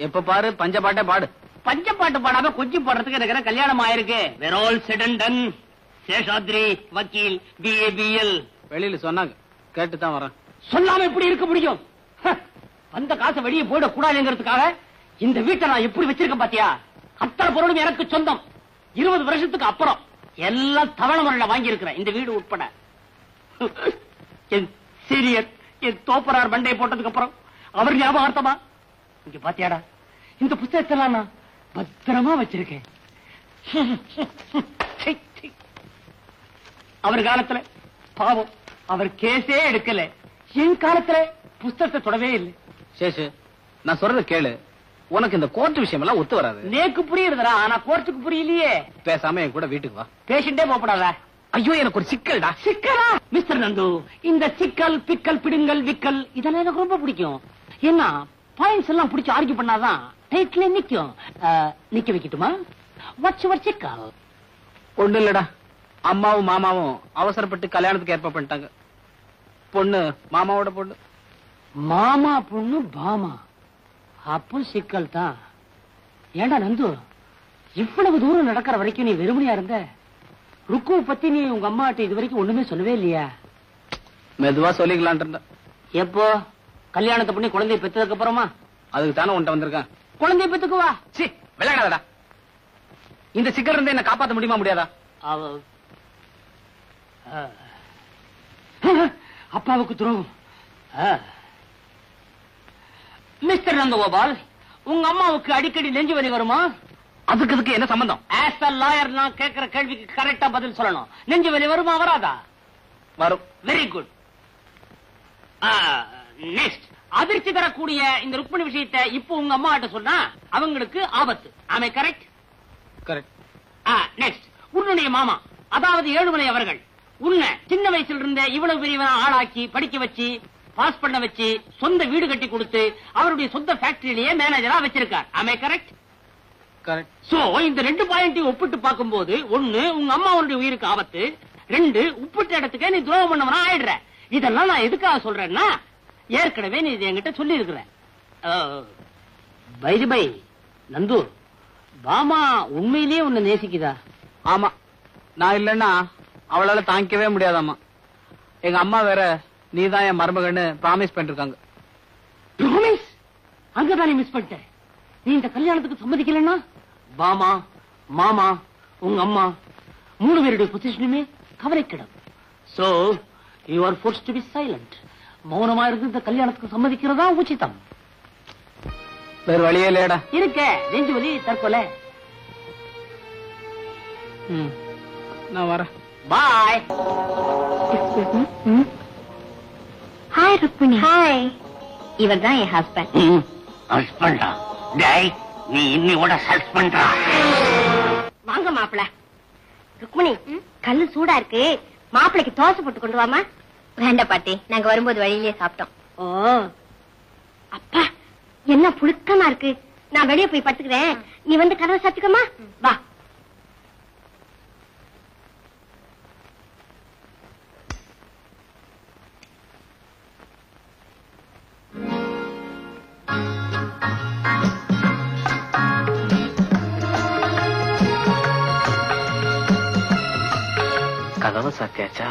எப்ப பாரு பஞ்சபாட்டை பாடு. பஞ்சப்பாட்டு பாடாம கொஞ்சம் போடுறதுக்கு எனக்கு கல்யாணம் ஆயிருக்கு. We're all set and done. Seshadri வக்கீல் BABL. வெளியில சொன்னாங்க, கேட்டுதான் வரேன். சொல்லாம எப்படி இருக்க முடியும்? அந்த காசை வெளியே போயிட கூடாதுங்கிறதுக்காக இந்த வீட்டை நான் எப்படி வச்சிருக்கேன் பாத்தியா? அத்தனை பொருளும் எனக்கு சொந்தம். 20 வருஷத்துக்கு அப்புறம் எல்லாம் தவணை முறையில வாங்கி இருக்கிறேன், இந்த வீடு உட்பட. என் சீரியர், என் தோப்பரார் மண்டை போட்டதுக்கு அப்புறம் அவர் ஞாபகார்த்தமா இங்க பாத்தியாடா, இந்த புத்தகத்தெல்லாம் நான் பத்திரமா வச்சிருக்கேன். அவர் காலத்துல பாவம் அவர் கேஸே எடுக்கல, என் காலத்துல புத்தகத்தை தொடவே இல்லை. சேஷு, நான் சொல்றது கேளு. உனக்கு இந்த கோர்ட் விஷயம் எல்லாம் ஒத்து வராது. நேக்கு புரியுறதுடா, ஆனா கோர்ட்டுக்கு புரியலையே. பேசாம என் கூட வீட்டுக்கு வா. பேஷண்டே போகப்படாத. ஐயோ, எனக்கு ஒரு சிக்கல்டா. சிக்கலா? மிஸ்டர் நந்து, இந்த சிக்கல் பிக்கல் பிடுங்கல் விக்கல் இதெல்லாம் எனக்கு ரொம்ப பிடிக்கும். என்ன பாயிண்ட்ஸ் எல்லாம் பிடிச்சு ஆர்கியூ பண்ணாதான் டைட்ல நிக்கும். நிக்க வைக்கட்டுமா? வாட்ஸ் யுவர் சிக்கல்? ஒண்ணு இல்லடா, அம்மாவும் மாமாவும் அவசரப்பட்டு கல்யாணத்துக்கு ஏற்பாடு பண்ணிட்டாங்க. பொண்ணு மாமாவோட பொண்ணு. மாமா பொண்ணு பாமா, அப்போ சிக்கல் தான். ஏண்டா நந்து, இவ்வளவு தூரம் நடக்கிற வரைக்கும் நீ வெறுமனையா இருந்த? ருக்குவை பத்தி நீ உங்க அம்மாட்ட இது வரைக்கும் ஒண்ணுமே சொல்லவே இல்லையா? மெதுவா சொல்லிக்கலான். எப்போ கல்யாணத்தை பண்ணி குழந்தைய பெற்றதுக்கு அப்புறமா? அதுக்கு தானே உன்ட்ட வந்திருக்கேன். குழந்தைய பெத்துக்குவா. சி, விளையாடாதடா. இந்த சிக்கல் இருந்து என்ன காப்பாத்த முடியுமா முடியாதா? அப்பாவுக்கு துரோகம். மிஸ்டர் நந்தகோபால், உங்க அம்மாவுக்கு அடிக்கடி நெஞ்சு வலி வருமா? அதுக்கு என்ன சம்பந்தம்? ஆஸ் அ லாயர் நான் கேட்கிற கேள்விக்கு கரெக்டா பதில் சொல்லணும். நெஞ்சு வலி வருமா வராதா? வரும். Very good. நெக்ஸ்ட், அதிர்ச்சி தரக்கூடிய இந்த ருக்மணி விஷயத்தை இப்போ உங்க அம்மா கிட்ட சொன்னா அவங்களுக்கு ஆபத்து. ஆமே கரெக்ட்? கரெக்ட். நெக்ஸ்ட், உன்னுடைய மாமா அதாவது ஏழுமலை அவர்கள் உன்னை சின்ன வயசுல இருந்த இவ்வளவு பெரியவன ஆளாக்கி படிக்க வச்சு பாஸ் பண்ண வச்சு சொந்த வீடு கட்டி கொடுத்து அவருடைய சொந்த ஃபேக்டரியிலேயே மேனேஜரா வச்சிருக்கார். ஆமே கரெக்ட்? கரெக்ட். சோ இந்த 2 பாயிண்டையும் ஒப்பிட்டு பார்க்கும்போது, 1 உங்க அம்மாவுடைய உயிருக்கு ஆபத்து, 2 உப்பிட்ட இடத்துக்கு நீ துரோகம் பண்ணவனா ஆயிடுற. இதெல்லாம் நான் எதுக்காக சொல்றேன்னா, ஏற்கனவே நீ இது என்கிட்ட சொல்லி இருக்கிற. பை நந்து, பாமா உண்மையிலேயே உன்னை நேசிக்குதா? ஆமா, நான் இல்லன்னா அவளால தாங்கிக்கவே முடியாதாமா. எங்க அம்மா வேற நீதான் என் மருமகன்னு ப்ராமிஸ் பண்ணிருக்காங்க. ப்ராமிஸ்? அங்கதானே மிஸ் பண்ணிட்ட. நீ இந்த கல்யாணத்துக்கு சம்மதிக்கலன்னா பாமா, மாமா, உங்க அம்மா 3 பேருடைய பொசிஷனுமே கவலைக்கிடம். So you are forced to be silent. மௌனமா இருந்து இந்த கல்யாணத்துக்கு சம்மதிக்கிறதா உச்சிதம். வேற வழியே இல்லையடா. இருக்க நெஞ்சு வலி, தற்கொலை. நான் வரேன். பாய். ஹாய் ருக்மிணி. ஹாய். இவர் தான் என் ஹஸ்பண்ட். ஹஸ்பண்டா? டேய், நீ இன்னியோட ஹஸ்பண்டா? வாங்க மாப்பிள. ருக்மிணி, கல்லு சூடா இருக்கு, மாப்பிளைக்கு தோசை போட்டு கொண்டு வாமா. வேண்டாம் பாட்டி, நாங்க வரும்போது வழியிலேயே சாப்பிட்டோம். ஓ அப்பா, என்ன புழுக்கமா இருக்கு. நான் வெளியே போய் படுத்துக்கிறேன், நீ வந்து கதவை சாத்திக்கமா. வா. கதவை சாத்தியாச்சா?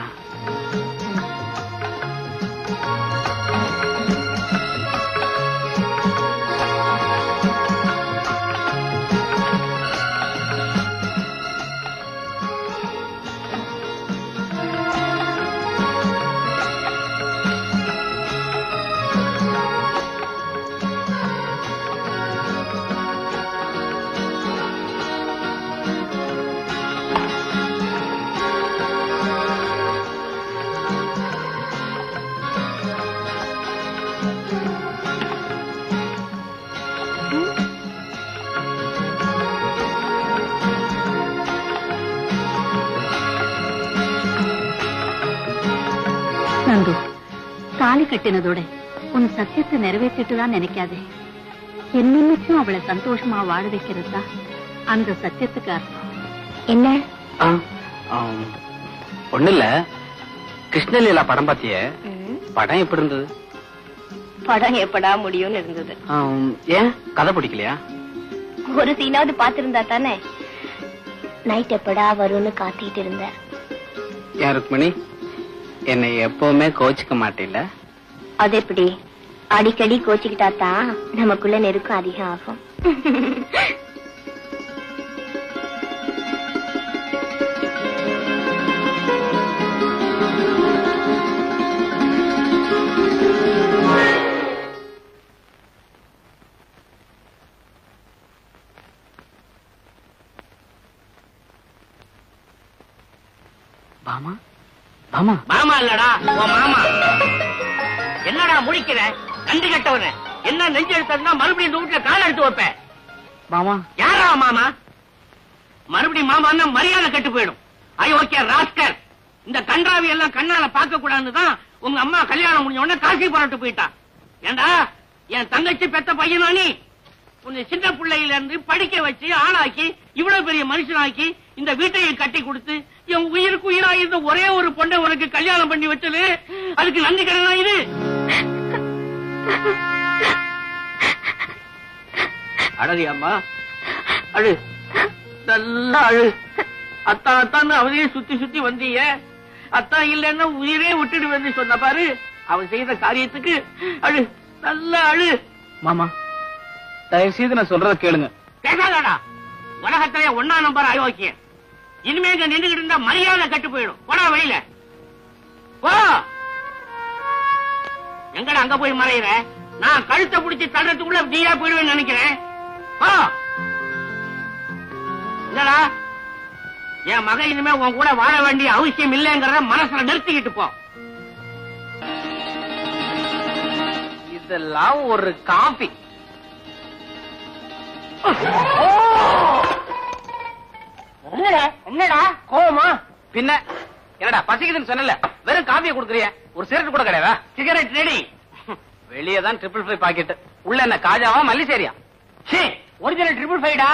நந்து, தாலி கட்டினதோட உன் சத்தியத்தை நிறைவேற்றிட்டுதான் நினைக்காதே. என்னைக்கும் அவளை சந்தோஷமா வாழ வைக்கிறது தான் அந்த சத்தியத்துக்கு அர்த்தம். என்ன? ஒண்ணு இல்ல, கிருஷ்ணலீலா படம் பாத்திய? படம் எப்படி இருந்தது? படம் எப்படா முடியும்னு இருந்தது. ஏன் கதை பிடிக்கலையா? ஒரு சீனாவது பாத்திருந்தா தானே. நைட் எப்படா வரும்னு காத்திட்டு இருந்த. ஏன் ருக்மணி, என்னை எப்பவுமே கோச்சிக்க மாட்டேல? அது எப்படி? அடிக்கடி கோச்சிக்கிட்டா தான் நமக்குள்ள நெருக்கம் அதிகம் ஆகும். பாமா பாமா மாமா இல்லடா உன் மாமா. என்னடா முழிக்கிற நன்றி கட்டவன? என்ன நெஞ்சு எடுத்தா மறுபடியும் இந்த வீட்டுல கால எடுத்து வைப்பேன். மாமா யாரா மாமா? மறுபடியும் மாமா மரியாதை கட்டு போயிடும். அயோக்கிய ராஸ்கர். இந்த கன்றாவி எல்லாம் கண்ணால பார்க்க கூடாதுதான் உங்க அம்மா கல்யாணம் முடிஞ்ச உடனே காசி புறட்டு போயிட்டா. ஏண்டா என் தங்கச்சி பெத்த பையனா நீ? உன்னை சின்ன பிள்ளையில இருந்து படிக்க வச்சு ஆளாக்கி இவ்வளவு பெரிய மனுஷனாக்கி இந்த வீட்டையை கட்டி கொடுத்து என் உயிருக்கு உயிரா இருந்த ஒரே ஒரு பொண்ணை உனக்கு கல்யாணம் பண்ணி வச்சது அதுக்கு நன்றி கடனா இது? அழகு அம்மா அழு, நல்லா அழு. அத்தா அத்தான்னு அவனையே சுத்தி சுத்தி வந்தீங்க. அத்தா இல்லன்னா உயிரே விட்டுடுவேன்னு சொன்ன பாரு. அவன் செய்த காரியத்துக்கு அழு, நல்லா அழு. மாமா தயவு செய்து நான் சொல்றத கேளுங்க. பேசாதடா. உலகத்திலே 1ஆம் நம்பர் அயோக்கிய. இனிமே இங்க நின்றுகிட்டு இருந்தா மரியாதை கட்டு போயிடும். போடா வெளியில போ. எங்கடா அங்க போய் மறையிற? நான் கழுத்தை பிடிச்சி தள்ளுறதுக்குள்ள நீயா போயிடுவேன்னு நினைக்கிறேன். என்னடா என் மகன் இனிமே உன் கூட வாழ வேண்டிய அவசியம் இல்லைங்கிறத மனசுல நிறுத்திக்கிட்டு போ. இதெல்லாம் ஒரு காபி. என்னடா கோவமா? பின்ன என்னடா பசிக்குதுன்னு சொன்னல, வெறும் காபியை கொடுக்குறிய, ஒரு சிகரெட் கூட கிடையாதா? Cigarette ready. வெளியே தான் 555 பாக்கெட், உள்ள என்ன காஜாவா மல்லிசேரியா? ஒரிஜினல் 555டா.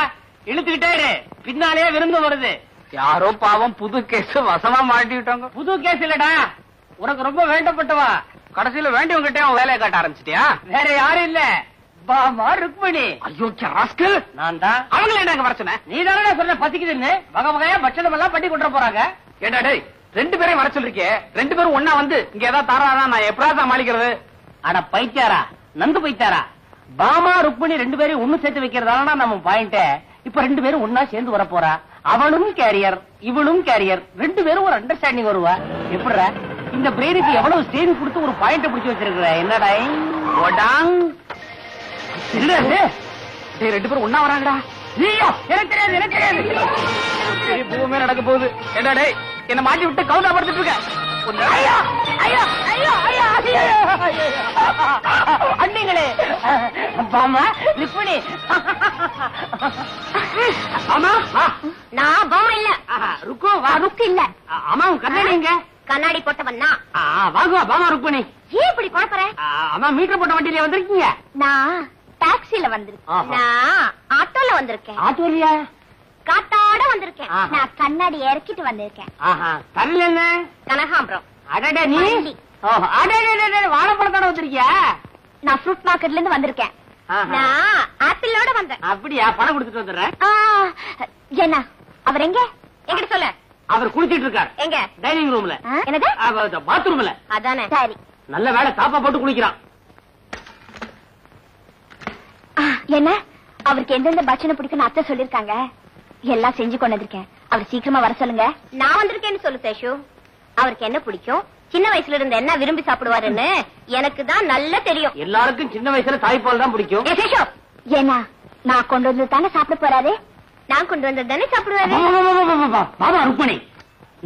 இழுத்துக்கிட்டே இரு, பின்னாலே விருந்து வருது. யாரோ பாவம் புது கேஸ் வசமா மாட்டிவிட்டாங்க. புது கேஸ் இல்லடா, உனக்கு ரொம்ப வேண்டப்பட்டவா. கடைசியில வேண்டியவங்கிட்டே அவன் வேலையை காட்ட ஆரம்பிச்சிட்டியா? வேற யாரும் இல்ல, பாமா ருக்மணி. ஐயோ ராஸ்கல், நான் தான். அவங்கள என்ன வர சொன்ன? நீ தானே சொன்ன பசிக்குதுன்னு. வகை வகையா பட்சணம் எல்லாம் பண்ணி கொண்டு போறாங்க. ஏண்டா டேய், 2 பேரையும் வர சொல்லிருக்கே, 2 பேரும் ஒன்னா வந்து இங்க ஏதாவது தாராதான் நான் எப்படா சமாளிக்கிறது? அட பைத்தியாரா, நந்து பைத்தியாரா. பாமா ருக்மணி 2 பேரையும் ஒண்ணு சேர்த்து வைக்கிறதானா நம்ம பாயிண்ட். இப்ப 2 பேரும் ஒன்னா சேர்ந்து வர போறா. அவனும் கேரியர், இவனும் கேரியர். 2 பேரும் ஒரு அண்டர்ஸ்டாண்டிங் வருவா. எப்படிடா இந்த பிரெயினுக்கு எவ்வளவு ஸ்டேஜ் கொடுத்து ஒரு பாயிண்ட் பிடிச்சு வச்சிருக்கிற? என்னடா இல்ல 2 பேரும் ஒன்னா வராங்கடா. ஐயோ எனக்கு தெரியாது, எனக்கு தெரியாது. பூமே நடக்க போகுது. ஏண்டா டேய், என்ன மாட்டி விட்டு கவுண்டா படுத்துட்டு இருக்க? ஐயோ ஐயோ ஐயோ ஐயோ அண்ணிங்களே, பாமா ருக்மணி. ஆமா நான் பாமா இல்ல. ருக்கு வா. ருக்கு இல்ல. அம்மா கண்ணாடிங்க. கண்ணாடி போட்டவன்னா வாங்குவா பாமா ருக்மணி. ஏன் இப்படி குழப்பற? அம்மா மீட்டர் போட்ட வண்டியில வந்திருக்கீங்க? நான் டாக்ஸில வந்திருக்கேன். நான் ஆட்டோல வந்திருக்கேன். ஆட்டோலியா? காட்டாட வந்திருக்கேன். நான் கண்ணாடி இறக்கிட்டு வந்திருக்கேன். கல்ல என்ன? கனகாம்பரம். அடடே நீ வாழைப்பழத்தோட வந்திருக்கியா? நான் ஃப்ரூட் மார்க்கெட்ல இருந்து வந்திருக்கேன். நான் ஆப்பிளோட வந்தேன். அப்படியா? பணம் கொடுத்துட்டு வந்துடுறேன். என்ன அவர் எங்க? எங்கிட்ட சொல்ல. அவர் குளிச்சிட்டு இருக்காரு. எங்க? டைனிங் ரூம்ல. என்னது? பாத்ரூம்ல. அதானே. சரி. நல்ல வேலை தாப்பா போட்டு குளிக்கிறான். என்ன அவருக்கு எந்தெந்த பட்சணை பிடிக்குன்னு அத்தை சொல்லிருக்காங்க. எல்லாம் செஞ்சு கொண்டு வந்திருக்கேன். அவர் சீக்கிரமா வர சொல்லுங்க. நான் வந்திருக்கேன்னு சொல்லு சேஷு. அவருக்கு என்ன பிடிக்கும், சின்ன வயசுல இருந்து என்ன விரும்பி சாப்பிடுவாருன்னு எனக்கு தான் நல்லா தெரியும். எல்லாருக்கும் சின்ன வயசுல தாய்ப்பால் தான் பிடிக்கும். சேஷு ஏன்னா நான் கொண்டு வந்து தானே சாப்பிட போறாரு. நான் கொண்டு வந்தது தானே சாப்பிடுவாரு. பாபா ருக்மணி,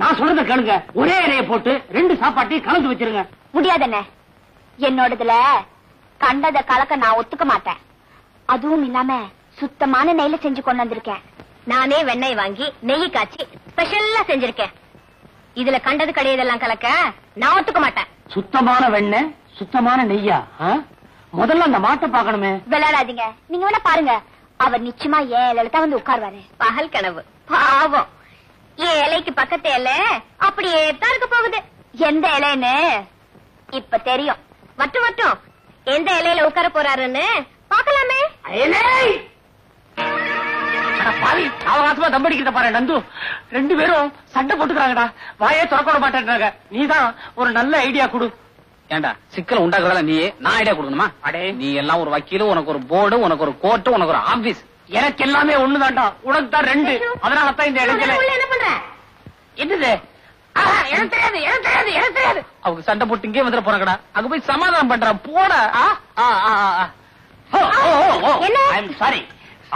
நான் சொல்றத கேளுங்க. ஒரே இலையை போட்டு 2 சாப்பாட்டையும் கலந்து வச்சிருங்க. முடியாதுன்னு. என்னோடதுல கண்டத கலக்க நான் ஒத்துக்க மாட்டேன். அதுவும் இல்லாம சுத்தமான நெய்ல செஞ்சு கொண்டு வந்திருக்கேன். நானே வெண்ணெய் வாங்கி நெய் காய்ச்சி ஸ்பெஷலா செஞ்சிருக்கேன். இதுல கண்டது கிடையாதெல்லாம் கலக்க நான் ஒத்துக்க மாட்டேன். சுத்தமான வெண்ணெய், சுத்தமான நெய்யா? முதல்ல அந்த மாட்டை பாக்கணுமே. விளையாடாதீங்க. நீங்க வேணா பாருங்க, அவர் நிச்சயமா ஏன் இலையில வந்து உட்கார்வாரு. பகல் கனவு. பாவம், ஏன் இலைக்கு பக்கத்து இலை அப்படியே தான் இருக்க போகுது. எந்த இலைன்னு இப்ப தெரியும். மட்டும் எந்த இலையில உட்கார போறாருன்னு பாக்கலாமே. அவகாசமா தம்படிக்கிறத பாரு நந்து. 2 பேரும் சண்டை போட்டுக்கிறாங்கடா. வாயே திறக்க மாட்டேன்றாங்க. நீதான் ஒரு நல்ல ஐடியா கொடு. ஏண்டா சிக்கல் உண்டாக்குறதால நீ நான் ஐடியா கொடுக்கணுமா? அடே நீ எல்லாம் ஒரு வக்கீல், உனக்கு ஒரு போர்டு, உனக்கு ஒரு கோர்ட்டு, உனக்கு ஒரு ஆபீஸ். எனக்கு எல்லாமே ஒண்ணுதான்டா. உனக்கு தான் 2. அதனாலதான் இந்த இடைஞ்சல. என்ன பண்ற? என்னது? எனக்கு தெரியாது, எனக்கு தெரியாது, எனக்கு தெரியாது. அவங்க சண்டை போட்டு இங்கே வந்துட போறாங்கடா. அங்க போய் சமாதானம் பண்றான் போட. சாரி,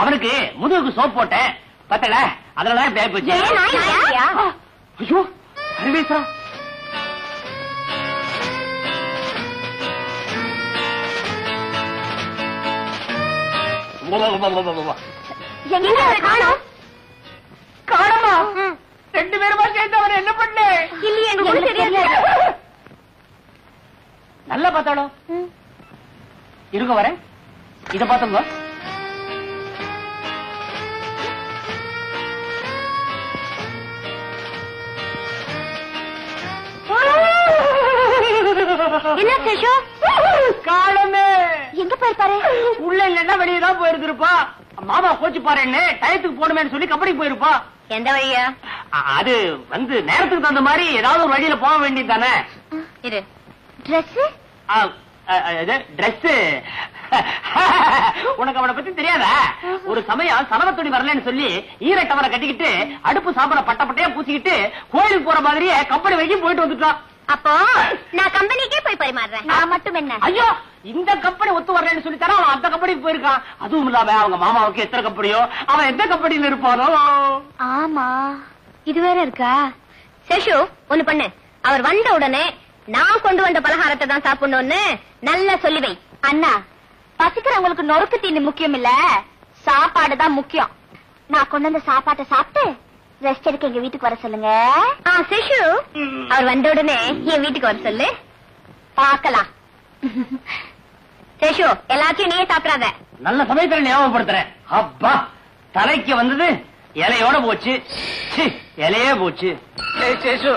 அவனுக்கு முதுகுக்கு சோப் போட்டேன் பத்தல, அதனால பேக் வச்சு. ஐயோ அருவேசா, காணமா 2 பேருமா சேர்ந்து அவன் என்ன பண்ண? நல்லா பார்த்தாலும் இருங்க வரேன். இத பாத்துங்க. என்ன சேஷு? காணமே. எங்க போயிருப்பாரு? உள்ள இல்லன்னா வெளியதான் போயிருப்பா. மாமா கோச்சு பாருன்னு டயத்துக்கு போடுமேன்னு சொல்லி கம்பெனிக்கு போயிருப்பா. எந்த வழியா? அது வந்து நேரத்துக்கு தகுந்த மாதிரி ஏதாவது ஒரு வழியில போக வேண்டியது தானே. இரு, ட்ரெஸ் ட்ரெஸ் உனக்கு அவனை பத்தி தெரியாதா? ஒரு சமயம் சலவத்துணி வரலன்னு சொல்லி ஈரட்டவரை கட்டிக்கிட்டு அடுப்பு சாம்பல பட்டப்பட்டையா பூசிக்கிட்டு கோயிலுக்கு போற மாதிரியே கம்பெனி வரைக்கும் போயிட்டு வந்துட்டான். அப்போ நான் கம்பெனிக்கே போய் பரிமாறுறேன். நான் மட்டும் என்ன? ஐயோ, இந்த கம்பெனி ஒத்து வரலன்னு சொல்லி தர அவன் அந்த கம்பெனிக்கு போயிருக்கான். அதுவும் இல்லாம அவங்க மாமாவுக்கு எத்தனை கம்பெனியோ, அவன் எந்த கம்பெனியில இருப்பானோ. ஆமா, இது வேற இருக்கா? சேஷு ஒண்ணு பண்ணு, அவர் வந்த உடனே நான் கொண்டு வந்த பலகாரத்தை தான் சாப்பிடணும்னு நல்லா சொல்லி வை. அண்ணா, பசிக்கிறவங்களுக்கு நொறுக்கு தீனி முக்கியம் இல்ல, சாப்பாடு தான் முக்கியம். நான் கொண்டு வந்த சாப்பாட்டை சாப்பிட்டு ரெஸ்ட் எடுக்க எங்க வீட்டுக்கு வர சொல்லுங்க. சேஷு, அவர் வந்த உடனே என் வீட்டுக்கு வர சொல்லு, பாக்கலாம். சேஷு, எல்லாத்தையும் நீயே சாப்பிடாத. நல்ல சமயத்துல ஞாபகப்படுத்துறேன். அப்பா, தலைக்கு வந்தது இலையோட போச்சு. இலையே போச்சு. சேஷு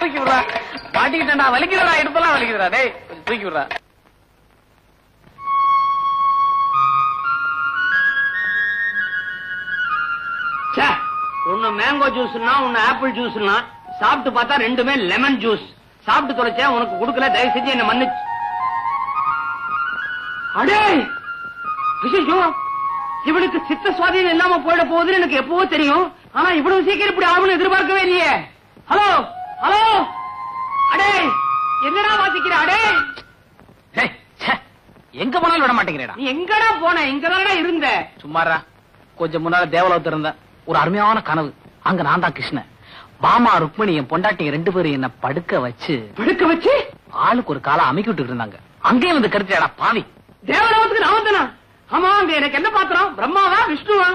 தூக்கி விடுறா. மாட்டிக்கிட்டா வலிக்கிறடா, இடுப்பெல்லாம் வலிக்கிறா. டேய் தூக்கி விடுறா. ஒன்னு மேங்கோ ஜூஸ்னா ஒன்னு ஆப்பிள் ஜூஸ்னா, சாப்பிட்டு பார்த்தா 2மே லெமன் ஜூஸ். சாப்பிட்டு தொலைச்சேன், உனக்கு கொடுக்கல, தயவு செஞ்சு என்ன மன்னிச்சு. அடே ஐயோ, இவனுக்கு சித்த சுவாதீனம் இல்லாம போயிட போகுதுன்னு எனக்கு எப்பவோ தெரியும். ஆனா இவ்வளவு சீக்கிரம் இப்படி ஆகும்னு எதிர்பார்க்கவே இல்லையே. ஹலோ ஹலோ, அடே என்னடா வாசிக்கிற? அடே எங்க போனாலும் விட மாட்டேங்கிறா. நீ எங்கடா போன? இங்கதானடா இருந்த. சும்மாரா, கொஞ்சம் முன்னால தேவலோகத்துல இருந்த ஒரு அருமையான கனவு. அங்க நான் தான் கிருஷ்ணன், பாமா ருக்மணி என் பொண்டாட்டிங்க 2 பேரும் என்ன படுக்க வச்சு ஆளுக்கு ஒரு காலை அமைக்கி விட்டு இருந்தாங்க. அங்கேயும் வந்து கருத்துடா பாவி. தேவலோகத்துக்கு நான் வந்தனா? ஆமா, அங்க எனக்கு என்ன பாத்திரம்? பிரம்மாவா விஷ்ணுவா?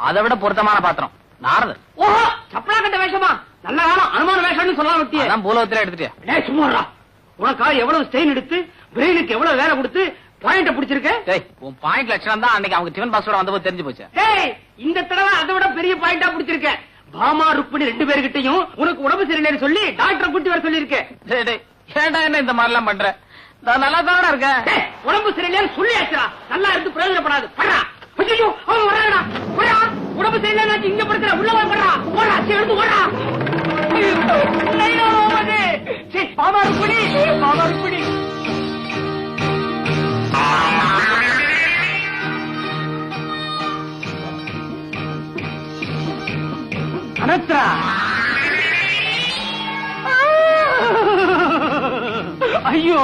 அதை விட பொருத்தமான பாத்திரம் நாரதர். ஓஹோ, சப்பலா கட்ட வேஷமா? நல்ல காலம் அனுமான வேஷம்னு சொல்லலாம். விட்டியே அதான் பூலோகத்துல எடுத்துட்டியா? டேய் சும்மாடா, உனக்கா எவ்வளவு ஸ்டெயின் எடுத்து பிரெயினுக்கு எவ்வளவு வேலை கொடுத்து பாயிண்ட பிடிச்சிருக்க. டேய், உன் பாயிண்ட் லட்சணம் தான் அன்னைக்கு அவங்க டிஃபன் பாக்ஸோட வந்தபோது தெரிஞ்சு போச்சு. டேய், இந்த தடவை அதை விட பெரிய பாயிண்டா பிடிச்சிருக்க. பாமா ருக்மணி 2 பேர்கிட்டையும் உனக்கு உடம்பு சரியில்லைன்னு சொல்லி டாக்டரை கூட்டி வர சொல்லியிருக்கேன். டேய் டேய், ஏன்டா என்ன இந்த மாதிரி எல்லாம் பண்ற? நான் நல்லா தானடா இருக்கேன். உடம்பு சரியில்லைன்னு சொல்லியாச்சுடா, நல்லா இருந்து பிரயோஜனப்படாது. படுறா. ஐயோ, அவன் வராடா. போடா, உடம்பு சரியில்லைன்னு இங்க படுக்கிற, உள்ள போய் படுறா. ஓடா, சேர்ந்து ஓடா. ஐயோ, பாமா ருக்மணி, பாமா ருக்மணி. அனத்ரா, ஐயோ,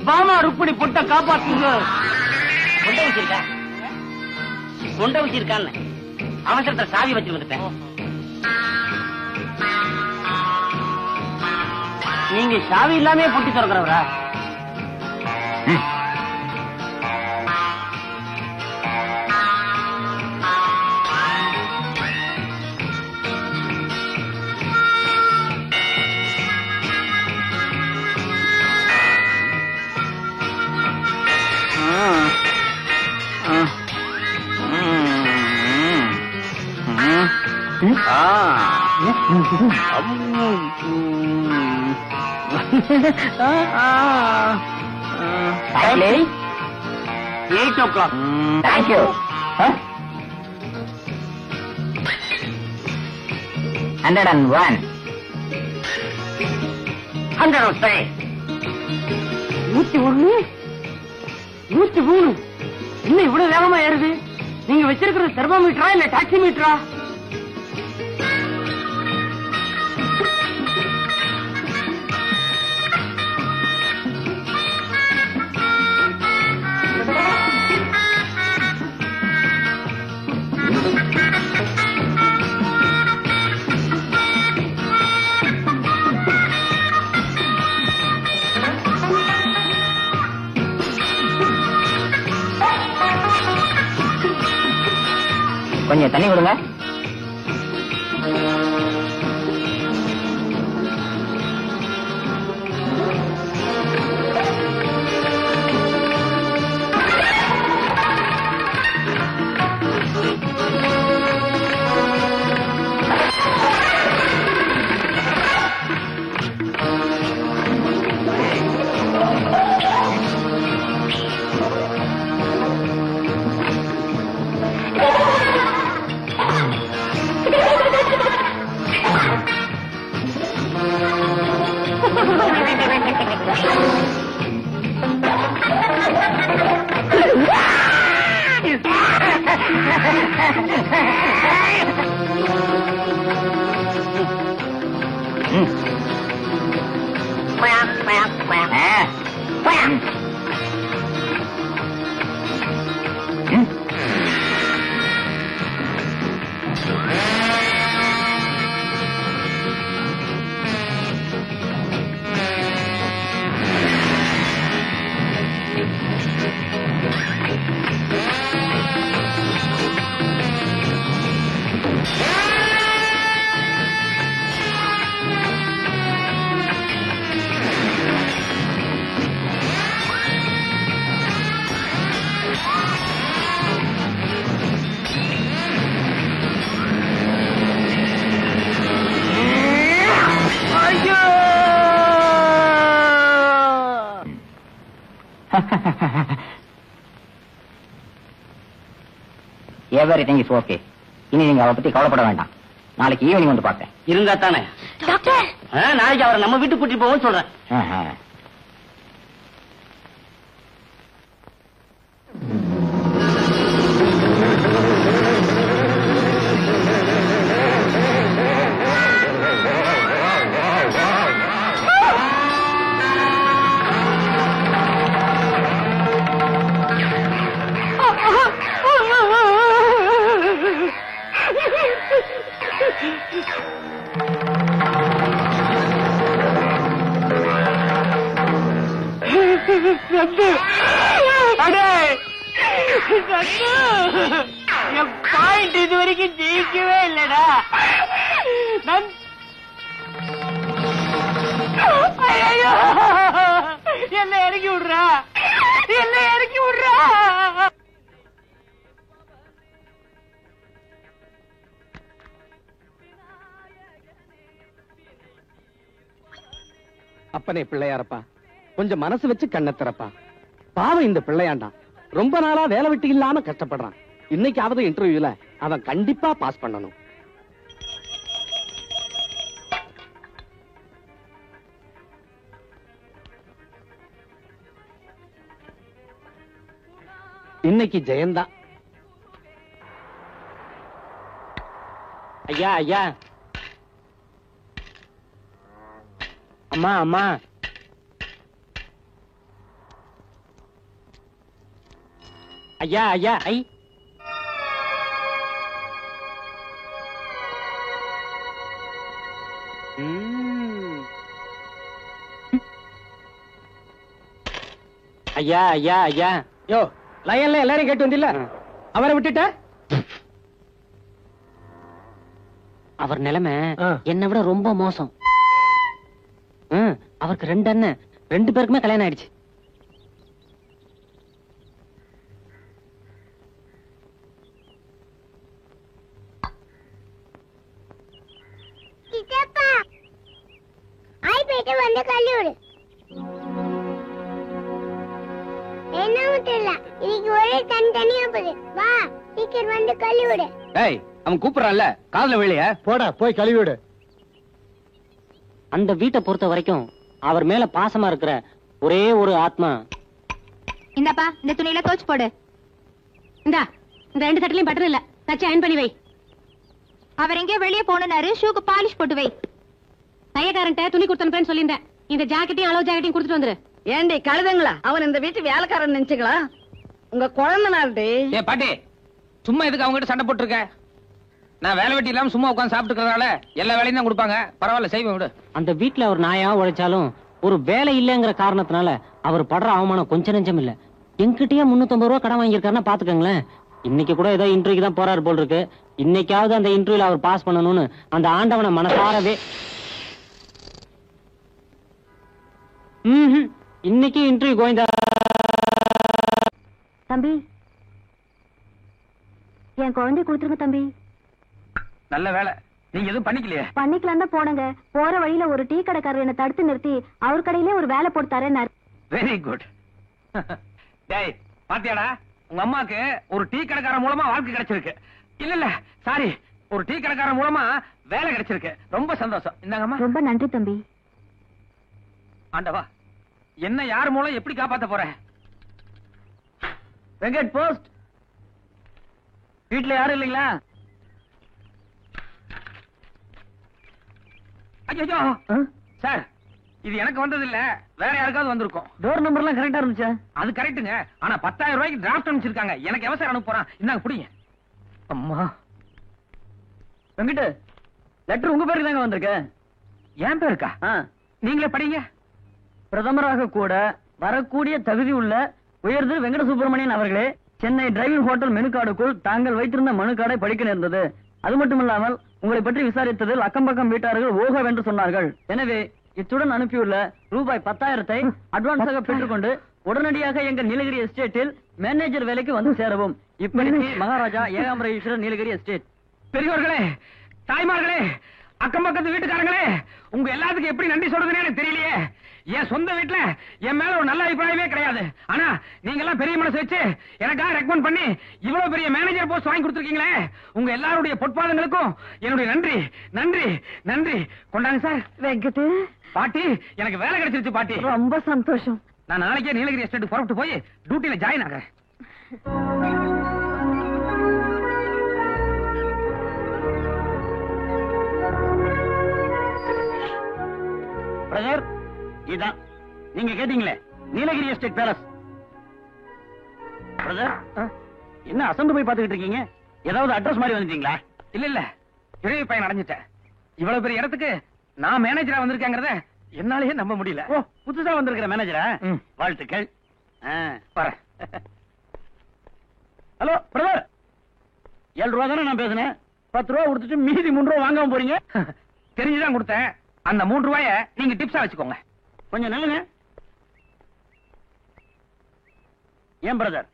பாமா ருக்மணி பொட்ட காப்பாத்துங்க. கொண்ட வச்சிருக்கா? கொண்ட வச்சிருக்கான்னு அவசரத்துல சாவி வச்சு வந்துட்டேன். நீங்க சாவி இல்லாமே பொட்டி திறக்கிறவரா? Exactly 8 o'clock. Thank you. 101. 105. 101. 103. இன்னும் இவ்வளவு வேகமா ஏறுது. நீங்க வச்சிருக்கிறது தெர்மோமீட்டரா இல்ல டாக்ஸி மீட்டரா? கொஞ்சம் தண்ணி கொடுங்க. Everything is okay. இனி நீங்க அவரை பத்தி கவலைப்பட வேண்டாம். நாளைக்கு ஈவினிங் வந்து பார்த்தேன். இருந்தா தானே டாக்டர்? நாளைக்கு அவரை நம்ம வீட்டுக்கு கூட்டிட்டு போவோம் சொல்றேன். என் பாயிண்ட் இது வரைக்கும் ஜெயிக்கவே இல்லடா. என்ன இறக்கி விடுறா, என்ன இறக்கி விடுறா. அப்பனே பிள்ளையாரப்பா, கொஞ்சம் மனசு வச்சு கண்ணை திறப்பா. பாவம் இந்த பிள்ளையாண்டான் ரொம்ப நாளா வேலை விட்டு இல்லாம கஷ்டப்படுறான். இன்னைக்காவது இன்டர்வியூல அவன் கண்டிப்பா பாஸ் பண்ணணும். இன்னைக்கு ஜெயந்தா. ஐயா ஐயா, அம்மா அம்மா, ஐயா ஐயா, ஐ ஐயா ஐயா ஐயா. யோ, லயன்ல எல்லாரையும் கேட்டு வந்தில்ல, அவரை விட்டுட்ட. அவர் நிலைமை என்னை விட ரொம்ப மோசம். அவருக்கு 2 அண்ணன், 2 பேருக்குமே கல்யாணம் ஆயிடுச்சு. வந்து கல்லூரி என்ன தெரியல, இன்னைக்கு ஒரே தனியா போகுது. வா சீக்கிரம் வந்து கழுவிடு. ஏய், அவன் கூப்பிடறான்ல, காதுல விளைய. போடா போய் கழுவிடு. அந்த வீட்டை பொறுத்த வரைக்கும் அவர் மேல பாசமா இருக்கிற ஒரே ஒரு ஆத்மா. இந்தாப்பா, இந்த துணியில தோச்சு போடு. இந்தா, இந்த 2 சட்டிலையும் பட்டர் இல்ல, தச்சு அயன் பண்ணி வை. அவர் எங்கேயோ வெளியே போனாரு, ஷூக்கு பாலிஷ் போட்டு வை. தையக்காரன்ட்ட துணி கொடுத்தனுப்பேன்னு சொல்லியிருந்தேன். இந்த ஜாக்கெட்டையும் அளவு ஜாக்கெட்டையும் கொடுத்துட்டு வந்துரு. ஏண்டி கழுதுங்களா, அவன் இந்த வீட்டு வேலைக்காரன் நினைச்சுங்களா? உங்க குழந்தை நாள்டி. ஏ பாட்டி, சும்மா எதுக்கு அவங்க கிட்ட சண்டை போட்டுருக்க? நான் வேலை வெட்டி இல்லாம சும்மா உட்காந்து சாப்பிட்டுக்கிறதுனால எல்லா வேலையும் தான் கொடுப்பாங்க. பரவாயில்ல, செய்வேன் விடு. அந்த வீட்டுல அவர் நாயா உழைச்சாலும் ஒரு வேலை இல்லைங்கிற காரணத்தினால அவர் படுற அவமானம் கொஞ்சம் நெஞ்சம் இல்ல. என்கிட்டயே 350 ரூபாய் கடன் வாங்கியிருக்காருன்னா பாத்துக்கங்களேன். இன்னைக்கு கூட ஏதோ இன்டர்வியூக்கு தான் போறாரு போல் இருக்கு. இன்னைக்காவது அந்த இன்டர்வியூல அவர் பாஸ் பண்ணணும்னு அந்த ஆண்டவனை மனசாரவே. இன்னைக்கு இன்டர்வியூ கோவிந்தா. தம்பி, என் குழந்தை கொடுத்துருங்க தம்பி. நல்ல வேலை, நீங்க எதுவும் பண்ணிக்கலையே. பண்ணிக்கலாம் தான் போனங்க. போற வழியில ஒரு டீ கடைக்காரர் என்ன தடுத்து நிறுத்தி அவர் கடையிலே ஒரு வேலை போட்டு தரேன்னாரு. Very good. டேய் பாத்தியாடா, உங்க அம்மாக்கு ஒரு டீ கடைக்காரன் மூலமா வாழ்க்கை கிடைச்சிருக்கு. இல்ல இல்ல சாரி, ஒரு டீ கடைக்காரன் மூலமா வேலை கிடைச்சிருக்கு. ரொம்ப சந்தோஷம். இந்தாங்கம்மா. ரொம்ப நன்றி தம்பி. ஆண்டவா, என்ன யார் மூலம் எப்படி காப்பாத்த போற? வெங்கட் போஸ்ட். வீட்டுல யாரும் இல்லைங்களா? ஐயோ சார், இது எனக்கு வந்தது இல்ல, வேற யாருக்காவது வந்திருக்கும். டோர் நம்பர்லாம் கரெக்டா இருந்துச்சு. அது கரெக்ட்டுங்க. ஆனா 10,000 ரூபாய்க்கு டிராஃப்ட் அனுப்பிச்சிருக்காங்க. எனக்கு எவசாயம் அனுப்ப போறான். இந்தாங்க புடிங்க. அம்மா வெங்கட், லெட்டர் உங்க பேருக்கு தாங்க வந்திருக்கு. என் பேருக்கா? நீங்களே படிங்க. பிரதமராக கூட வரக்கூடிய தகுதி உள்ள உயர்ந்து வெங்கட சுப்பிரமணியன் அவர்களே, சென்னை டிரைவிங் ஹோட்டல் மெனு கார்டுக்குள் தாங்கள் வைத்திருந்த மனு கார்டை படிக்க நேர்ந்தது. அது மட்டுமில்லாமல் உங்களை பற்றி விசாரித்ததில் அக்கம் பக்கம் வீட்டார்கள் ஓகவென்று சொன்னார்கள். எனவே இத்துடன் அனுப்பியுள்ள ரூபாய் 10,000 அட்வான்ஸாக பெற்றுக்கொண்டு உடனடியாக எங்கள் நீலகிரி எஸ்டேட்டில் மேனேஜர் வேலைக்கு வந்து சேரவும். இப்படிக்கு மகாராஜா ஏகாம்பரேஸ்வரர், நீலகிரி எஸ்டேட். பெரியவர்களே, தாய்மார்களே, அக்கம் பக்கத்து வீட்டுக்காரங்களே, உங்க எல்லாத்துக்கும் எப்படி நன்றி சொல்றதுன்னு எனக்கு தெரியலையே. என் சொந்த வீட்டுல என் மேல ஒரு நல்ல அபிப்பிராயமே கிடையாது. ஆனா நீங்க எல்லாம் பெரிய மனசு வச்சு எனக்காக ரெக்கமெண்ட் பண்ணி இவ்வளவு பெரிய மேனேஜர் போஸ்ட் வாங்கி கொடுத்துருக்கீங்களே, உங்க எல்லாருடைய பொற்பாதங்களுக்கும் என்னுடைய நன்றி நன்றி நன்றி. கொண்டாங்க சார். வெங்கட் பாட்டி, எனக்கு வேலை கிடைச்சிருச்சு பாட்டி. ரொம்ப சந்தோஷம். நான் நாளைக்கே நீலகிரி எஸ்டேட் புறப்பட்டு போய் டியூட்டில ஜாயின் ஆகிறேன். பிரதர், இதான் நீங்க கேட்டீங்களே நீலகிரி எஸ்டேட் பேலஸ். பிரதர், என்ன அசந்து போய் பாத்துக்கிட்டு இருக்கீங்க? ஏதாவது அட்ரஸ் மாதிரி வந்துட்டீங்களா? இல்ல இல்ல, இழவி பையன் அடைஞ்சிட்டேன். இவ்வளவு பெரிய இடத்துக்கு நான் மேனேஜரா வந்திருக்கேங்கிறத என்னாலேயே நம்ப முடியல. ஓ, புதுசா வந்திருக்கிற மேனேஜரா? வாழ்த்துக்கள். வரேன். ஹலோ பிரதர், 7 ரூபா தானே நான் பேசுனேன். 10 ரூபா கொடுத்துட்டு மீதி 3 ரூபா வாங்காம போறீங்க. தெரிஞ்சுதான் கொடுத்தேன். அந்த 3 ரூபாய நீங்க டிப்ஸா வச்சுக்கோங்க. கொஞ்சம் நல்லங்க. ஏன் பிரதர்,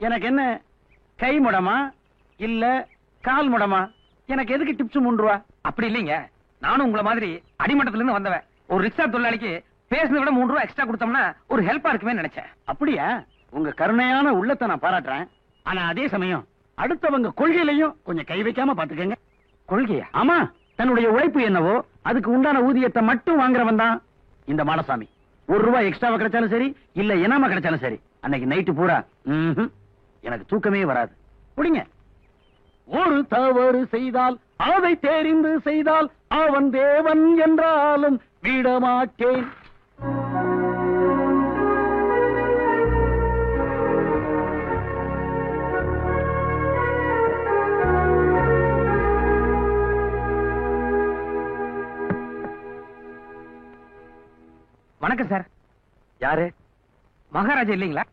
எனக்கு என்ன கை முடமா இல்ல கால் முடமா? எனக்கு எதுக்கு டிப்ஸ் 3 ரூபா? அப்படி இல்லைங்க, நானும் உங்களை மாதிரி அடிமட்டத்துல இருந்து வந்தவன். ஒரு ரிக்ஷா தொழிலாளிக்கு பேசுனதை விட 3 ரூபா எக்ஸ்ட்ரா கொடுத்தோம்னா ஒரு ஹெல்ப்பா இருக்குமே நினைச்சேன். அப்படியா? உங்க கருணையான உள்ளத்தை நான் பாராட்டுறேன். ஆனா அதே சமயம் அடுத்தவங்க கொள்கையிலையும் கொஞ்சம் கை வைக்காம பாத்துக்கங்க. கொள்கையா? ஆமா, தன்னுடைய உழைப்பு என்னவோ அதுக்கு உண்டான ஊதியத்தை மட்டும் வாங்குறவன் தான் இந்த மாடசாமி. 1 ரூபாய் எக்ஸ்ட்ராவா கிடைச்சாலும் சரி, இல்ல இனாமா கிடைச்சாலும் சரி, அன்னைக்கு நைட்டு பூரா எனக்கு தூக்கமே வராது. புடிங்க. ஒரு தவறு செய்தால் அதை தெரிந்து செய்தால் அவன் தேவன் என்றாலும் விடமாட்டேன். வணக்கம் சார். யாரு? மகாராஜா இல்லீங்களா?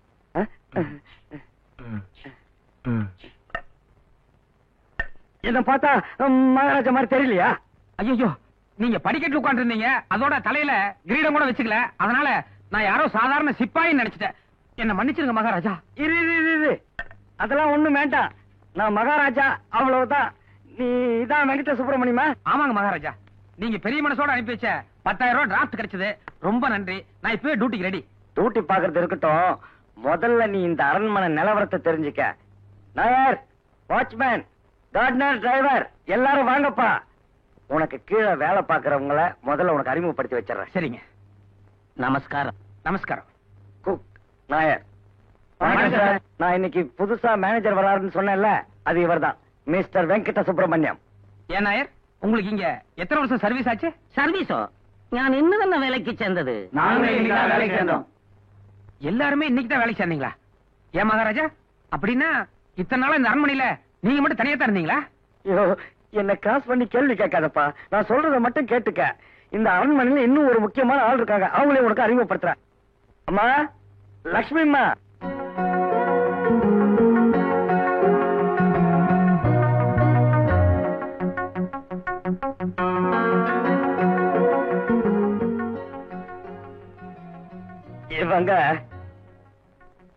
என்ன பார்த்தா மகாராஜா மாதிரி தெரியலையா? ஐயோ, நீங்க படிக்கட்டு உட்கார்ந்து இருந்தீங்க, அதோட தலையில கிரீடம் கூட வச்சுக்கல, அதனால நான் யாரோ சாதாரண சிப்பாயின்னு நினைச்சிட்டேன். என்ன மன்னிச்சிருங்க மகாராஜா. இரு, அதெல்லாம் ஒண்ணும் வேண்டாம். நான் மகாராஜா அவ்வளவுதான். நீ இதான் வெங்கட சுப்பிரமணியமா? ஆமாங்க மகாராஜா, நீங்க பெரிய மனசோட அனுப்பி வச்ச 10,000 ரூபாய் டிராஃப்ட் கிடைச்சது. ரொம்ப நன்றி. நான் இப்பவே டியூட்டிக்கு ரெடி. டியூட்டி பாக்குறது இருக்கட்டும், முதல்ல நீ இந்த அரண்மனை நிலவரத்தை தெரிஞ்சுக்க. நாயர், வாட்ச்மேன், கார்டனர், டிரைவர் எல்லாரும் வாங்கப்பா. உனக்கு கீழே வேலை பாக்குறவங்கள முதல்ல உனக்கு அறிமுகப்படுத்தி வச்சிடறேன். சரிங்க. நமஸ்காரம். நமஸ்காரம். குக் நாயர். நான் இன்னைக்கு புதுசா மேனேஜர் வராருன்னு சொன்னேன்ல, அது இவர்தான், மிஸ்டர் வெங்கட சுப்பிரமணியம். ஏன் நாயர், உங்களுக்கு இங்க எத்தனை வருஷம் சர்வீஸ் ஆச்சு? சர்வீஸோ? நான் இன்னும் வேலைக்கு சேர்ந்தது. வேலைக்கு சேர்ந்தோம். எல்லாருமே இன்னைக்கு தான் வேலைக்கு சேர்ந்தீங்களா? ஏன் மகாராஜா, அப்படின்னா இத்தனை நாளா இந்த அரண்மனையில நீங்க மட்டும் தனியா தான் இருந்தீங்களா? ஐயோ, என்ன கிராஸ் பண்ணி கேள்வி கேட்காதப்பா, நான் சொல்றத மட்டும் கேட்டுக்க. இந்த அரண்மனையில இன்னும் ஒரு முக்கியமான ஆள் இருக்காங்க, அவங்களே உனக்கு அறிமுகப்படுத்துறேன். அம்மா, லட்சுமி அம்மா.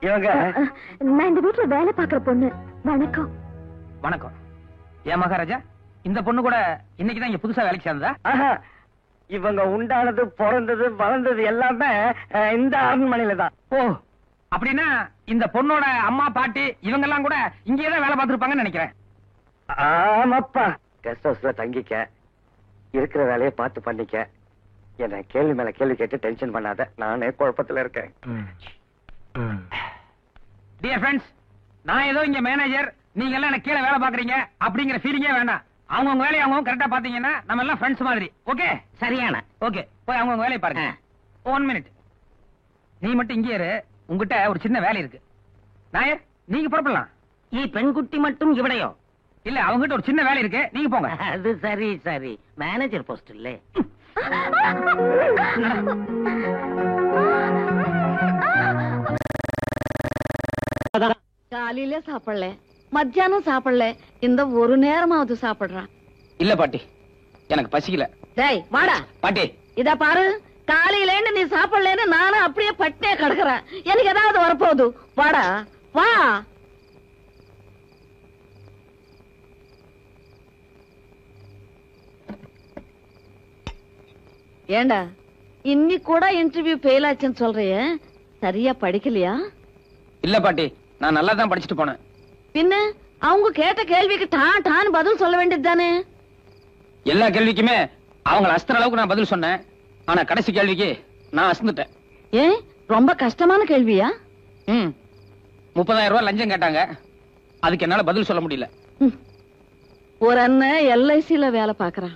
இவங்க நான் இந்த வீட்டுல வேலை பாக்குற பொண்ணு. வணக்கம். வணக்கம். ஏன் மகாராஜா, இந்த பொண்ணு கூட இன்னைக்கு தான் இங்க புதுசா வேலைக்கு சேர்ந்ததா? இவங்க உண்டானது, பிறந்தது, வளர்ந்தது எல்லாமே இந்த அரண்மனையில தான். ஓ, அப்படின்னா இந்த பொண்ணோட அம்மா பாட்டி இவங்க எல்லாம் கூட இங்கேயே வேலை பார்த்திருப்பாங்கன்னு நினைக்கிறேன். ஆமாப்பா, கெஸ்ட் ஹவுஸ்ல தங்கிக்க, இருக்கிற வேலையை பார்த்து பண்ணிக்க. என்ன கேள்வி மேல கேள்வி கேட்டு டென்ஷன் பண்ணாத, நானே குழப்பத்துல இருக்கேன். டியர் ஃப்ரெண்ட்ஸ், நான் ஏதோ இங்க மேனேஜர், நீங்க எல்லாம் எனக்கு கீழே வேலை பாக்குறீங்க அப்படிங்கிற ஃபீலிங்கே வேண்டாம். அவங்க வேலையை அவங்க கரெக்டா பாத்தீங்கன்னா நம்ம எல்லாம் ஃப்ரெண்ட்ஸ் மாதிரி. ஓகே? சரியான. ஓகே, போய் அவங்க வேலையை பாருங்க. 1 மினிட். நீ மட்டும் இங்கே இரு, உங்ககிட்ட ஒரு சின்ன வேலை இருக்கு. நாயர், நீங்க புறப்படலாம். பெண்குட்டி மட்டும் இவடையோ? இல்ல, அவங்ககிட்ட ஒரு சின்ன வேலை இருக்கு, நீங்க போங்க. அது சரி சரி, மேனேஜர் போஸ்ட் இல்ல. காலையில சாப்பிடல, மத்தியானம் சாப்பிடல, இந்த ஒரு நேரமாவது சாப்பிடுறான். இல்ல பாட்டி, எனக்கு பசிக்கல. டேய் வாடா பாட்டி. இத பாரு, காலையில நீ சாப்பிடலன்னு நானும் அப்படியே பட்டினே கிடக்குறேன். எனக்கு ஏதாவது வரப்போகுது. வாடா வா. ஏண்டா, இன்னைக்கு கூட இன்டர்வியூ ஃபெயில் ஆச்சுன்னு சொல்றியே, சரியா படிக்கலையா? இல்ல பாட்டி, நான் நல்லா தான் படிச்சுட்டு போனேன். பின்ன அவங்க கேட்ட கேள்விக்கு டான் டான் பதில் சொல்ல வேண்டியது தானே? எல்லா கேள்விக்குமே அவங்கள அஸ்திர அளவுக்கு நான் பதில் சொன்னேன். ஆனா கடைசி கேள்விக்கு நான் அசந்துட்டேன். ஏன், ரொம்ப கஷ்டமான கேள்வியா? 30,000 ரூபாய் லஞ்சம் கேட்டாங்க, அதுக்கு என்னால பதில் சொல்ல முடியல. ஒரு அண்ணன் LICல வேலை பாக்குறான்,